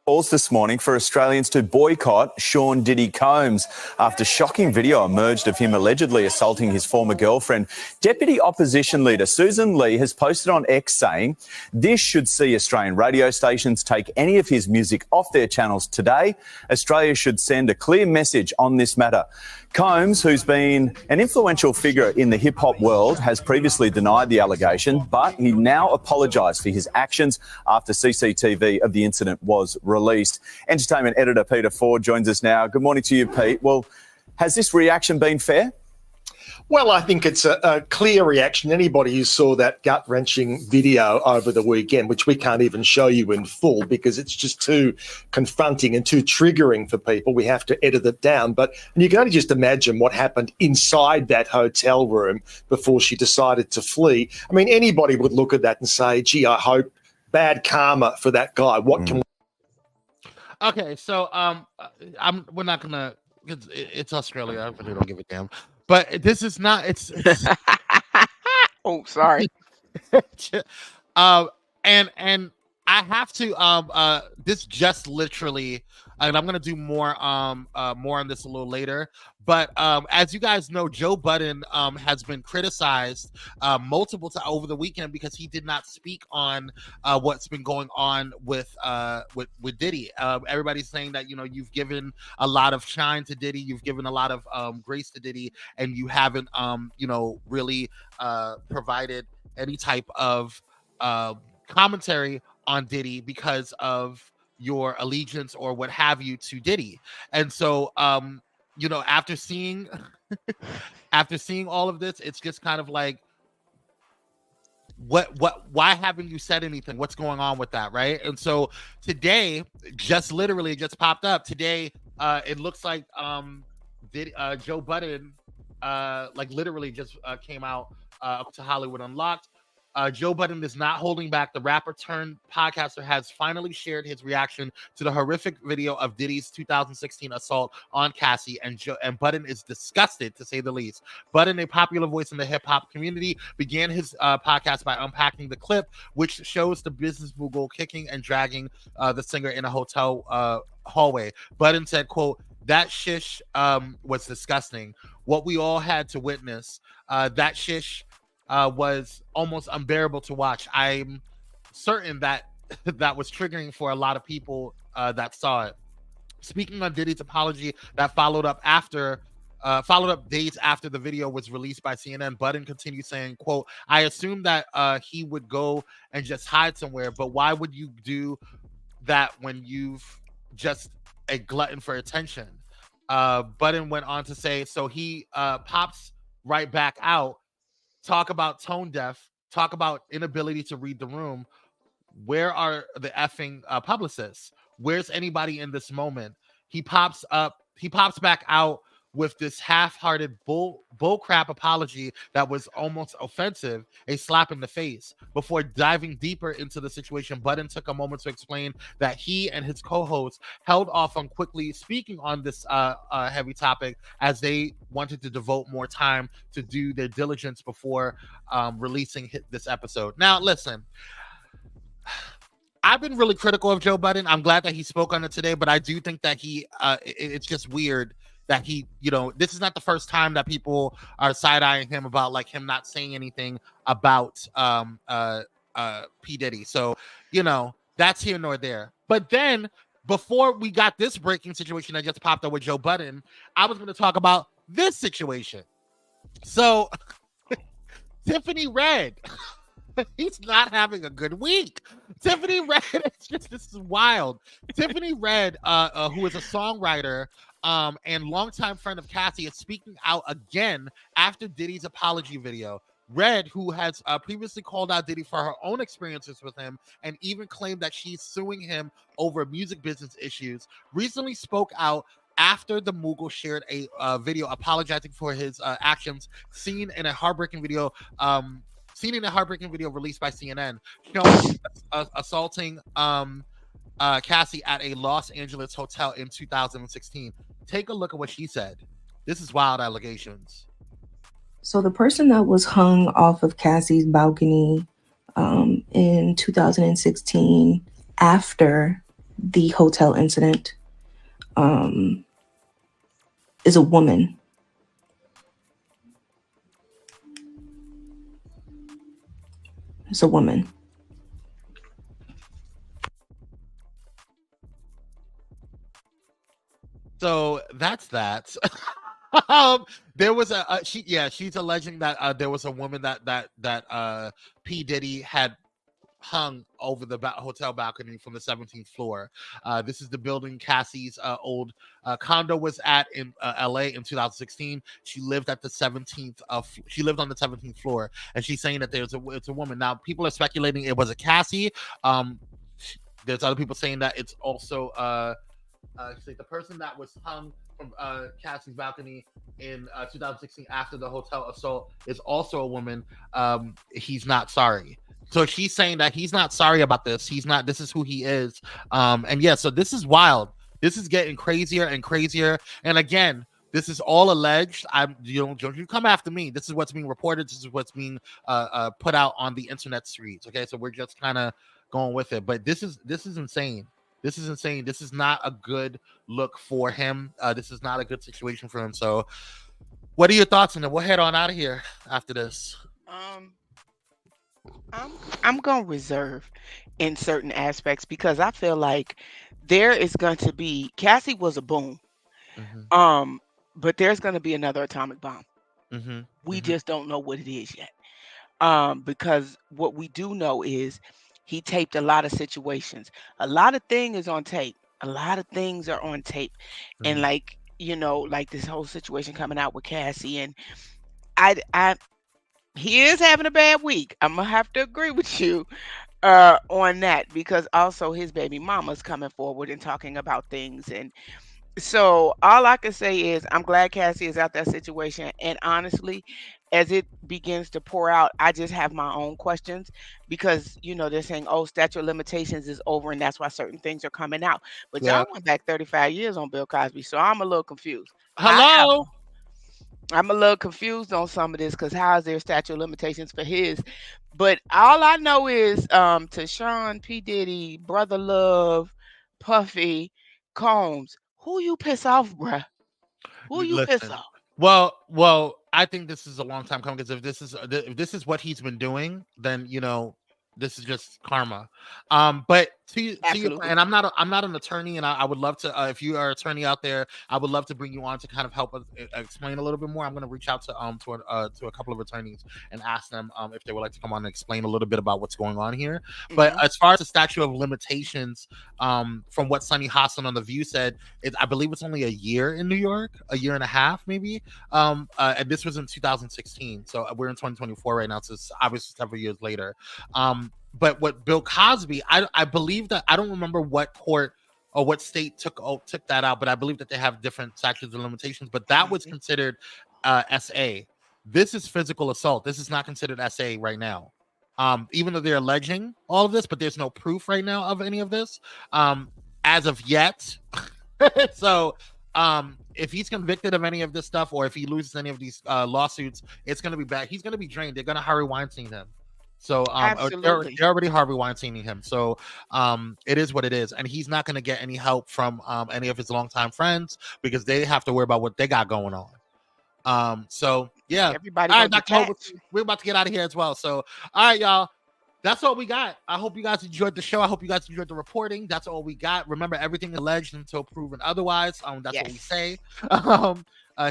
Calls this morning for Australians to boycott Sean Diddy Combs after shocking video emerged of him allegedly assaulting his former girlfriend. Deputy Opposition Leader Susan Ley has posted on X saying this should see Australian radio stations take any of his music off their channels today. Australia should send a clear message on this matter. Combs, who's been an influential figure in the hip-hop world, has previously denied the allegation, but he now apologised for his actions after CCTV of the incident was released. Entertainment editor Peter Ford joins us now. Good morning to you, Pete. Well, has this reaction been fair? Well, I think it's a clear reaction. Anybody who saw that gut-wrenching video over the weekend, which we can't even show you in full because it's just too confronting and too triggering for people, we have to edit it down. And you can only just imagine what happened inside that hotel room before she decided to flee. I mean, anybody would look at that and say, gee, I hope bad karma for that guy. What can we... Okay, so we're not gonna. It's Australia. I really don't give a damn. But this is not. It's oh, sorry. And I have to. This just literally, and I'm gonna do more on this a little later. But as you guys know, Joe Budden has been criticized multiple times over the weekend because he did not speak on what's been going on with Diddy. Everybody's saying that you've given a lot of shine to Diddy, you've given a lot of grace to Diddy, and you haven't really provided any type of commentary on Diddy because of your allegiance or what have you to Diddy. And so after seeing all of this, it's just kind of like, why haven't you said anything? What's going on with that, right? And so today, just literally just popped up today. It looks like Joe Budden literally just came out to Hollywood Unlocked. Joe Budden is not holding back. The rapper turned podcaster has finally shared his reaction to the horrific video of Diddy's 2016 assault on Cassie, and Budden is disgusted, to say the least. Budden, a popular voice in the hip-hop community, began his podcast by unpacking the clip, which shows the business mogul kicking and dragging the singer in a hotel hallway. Budden said, quote, "That shish was disgusting. What we all had to witness. That shish was almost unbearable to watch. I'm certain that that was triggering for a lot of people that saw it." Speaking on Diddy's apology that followed up days after the video was released by CNN, Budden continued saying, quote, "I assumed that he would go and just hide somewhere, but why would you do that when you've just a glutton for attention?" Budden went on to say, so he pops right back out, talk about tone deaf, talk about inability to read the room. Where are the effing publicists? Where's anybody in this moment? He pops back out with this half-hearted bull crap apology that was almost offensive, a slap in the face. Before diving deeper into the situation, Budden took a moment to explain that he and his co-host held off on quickly speaking on this heavy topic as they wanted to devote more time to do their diligence before releasing this episode. Now, listen, I've been really critical of Joe Budden. I'm glad that he spoke on it today, but I do think that it's just weird that he, this is not the first time that people are side-eyeing him about like him not saying anything about P. Diddy. So, that's here nor there. But then before we got this breaking situation that just popped up with Joe Budden, I was going to talk about this situation. So Tiffany Red, he's not having a good week. Tiffany Red, this is wild. Tiffany Red, who is a songwriter and longtime friend of Cassie, is speaking out again after Diddy's apology video. Red, who has previously called out Diddy for her own experiences with him and even claimed that she's suing him over music business issues, recently spoke out after the Mughal shared a video apologizing for his actions seen in a heartbreaking video released by CNN, showing assaulting Cassie at a Los Angeles hotel in 2016. Take a look at what she said. This is wild allegations. So the person that was hung off of Cassie's balcony in 2016 after the hotel incident is a woman. It's a woman. So that's that. There was she's alleging that there was a woman that P. Diddy had hung over the hotel balcony from the 17th floor. This is the building Cassie's old condo was at in LA in 2016. She lived at the 17th. She lived on the 17th floor, and she's saying that it's a woman. Now people are speculating it was a Cassie. There's other people saying that it's also the person that was hung from Cassie's balcony in 2016 after the hotel assault is also a woman. He's not sorry. So she's saying that he's not sorry about this. This is who he is. So this is wild. This is getting crazier and crazier. And again, this is all alleged. Don't you come after me. This is what's being reported. This is what's being put out on the internet streets. Okay, so we're just kind of going with it. But this is insane. This is insane. This is not a good look for him. This is not a good situation for him. So what are your thoughts on it? We'll head on out of here after this. I'm gonna reserve in certain aspects because I feel like there is going to be Cassie was a boom. Mm-hmm. But there's gonna be another atomic bomb. Mm-hmm. We just don't know what it is yet. Because what we do know is he taped a lot of situations. A lot of things is on tape. A lot of things are on tape. Mm-hmm. And like this whole situation coming out with Cassie, and he is having a bad week. I'm gonna have to agree with you on that, because also his baby mama's coming forward and talking about things. And so all I can say is I'm glad Cassie is out that situation. And honestly, as it begins to pour out, I just have my own questions, because they're saying, statute of limitations is over and that's why certain things are coming out. But y'all went back 35 years on Bill Cosby, so I'm a little confused. Hello. I'm a little confused on some of this, because how is there statute of limitations for his? But all I know is to Sean, P. Diddy, Brother Love, Puffy, Combs, who you piss off, bruh? Who you piss off? Well, I think this is a long time coming, because if this is what he's been doing, then this is just karma. But and I'm not an attorney, and I would love to. If you are an attorney out there, I would love to bring you on to kind of help us explain a little bit more. I'm going to reach out to a couple of attorneys and ask them if they would like to come on and explain a little bit about what's going on here. But as far as the statute of limitations, from what Sunny Hassan on The View said, I believe it's only a year in New York, a year and a half maybe. And this was in 2016, so we're in 2024 right now. So it's obviously several years later. But what Bill Cosby, I believe that, I don't remember what court or what state took that out, but I believe that they have different statutes of limitations. But that was considered SA. This is physical assault. This is not considered SA right now. Even though they're alleging all of this, but there's no proof right now of any of this as of yet. So if he's convicted of any of this stuff, or if he loses any of these lawsuits, it's going to be bad. He's going to be drained. They're going to Harvey Weinstein him. So they're already Harvey Weinsteining him. So it is what it is. And he's not going to get any help from any of his longtime friends, because they have to worry about what they got going on. So yeah, everybody. All right, Dr. Hope, we're about to get out of here as well. So all right, y'all. That's all we got. I hope you guys enjoyed the show. I hope you guys enjoyed the reporting. That's all we got. Remember, everything alleged until proven otherwise. That's what we say.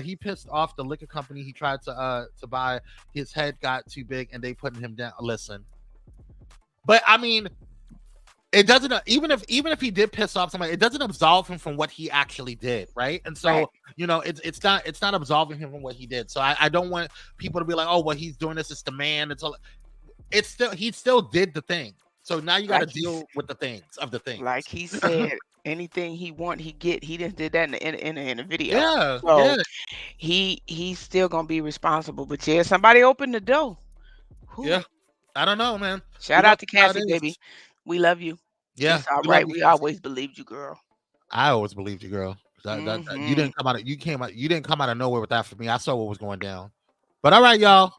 He pissed off the liquor company he tried to buy. His head got too big and they putting him down. Listen, but I mean, it doesn't, even if he did piss off somebody, it doesn't absolve him from what he actually did, right? And so you know, it's not absolving him from what he did. So I don't want people to be like, oh well, he's doing this, it's the man, he still did the thing. So now you got to deal with the things. Like he said, anything he want, he get. He just did that in a video. Yeah. So he's still gonna be responsible. But yeah, somebody opened the door. Whew. Yeah. I don't know, man. Shout out to Cassie, baby. We love you. Yeah. It's all right. We always believed you, girl. I always believed you, girl. You didn't come out of nowhere with that for me. I saw what was going down. But all right, y'all.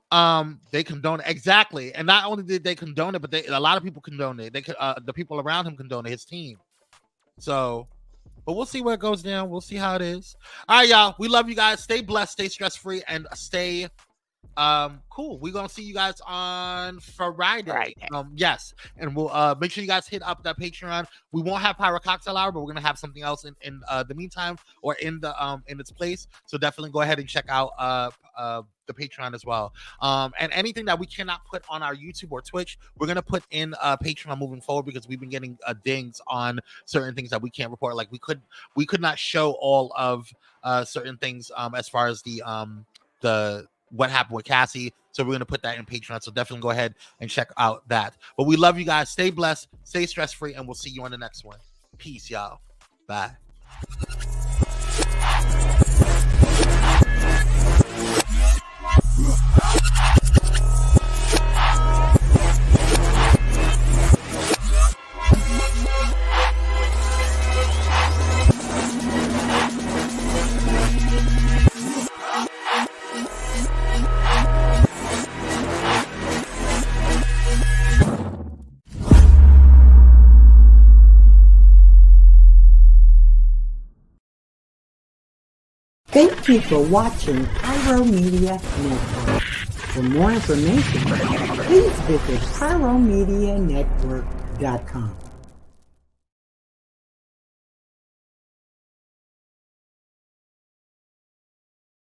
They condone it. Exactly. And not only did they condone it, but a lot of people condone it. The people around him condone it, his team. So, but we'll see where it goes down. We'll see how it is. All right, y'all. We love you guys. Stay blessed, stay stress-free, and stay cool. We're gonna see you guys on Friday. Yes, and we'll make sure you guys hit up that Patreon. We won't have Pyro Cocktail Hour, but we're gonna have something else in the meantime, or in its place. So definitely go ahead and check out the Patreon as well. And anything that we cannot put on our YouTube or Twitch, we're gonna put in Patreon moving forward, because we've been getting dings on certain things that we can't report. Like we could not show all of certain things as far as the what happened with Cassie. So we're going to put that in Patreon. So definitely go ahead and check out that. But we love you guys. Stay blessed, stay stress-free, and we'll see you on the next one. Peace, y'all. Bye. Thank you for watching Pyro Media Network. For more information, please visit pyromedianetwork.com.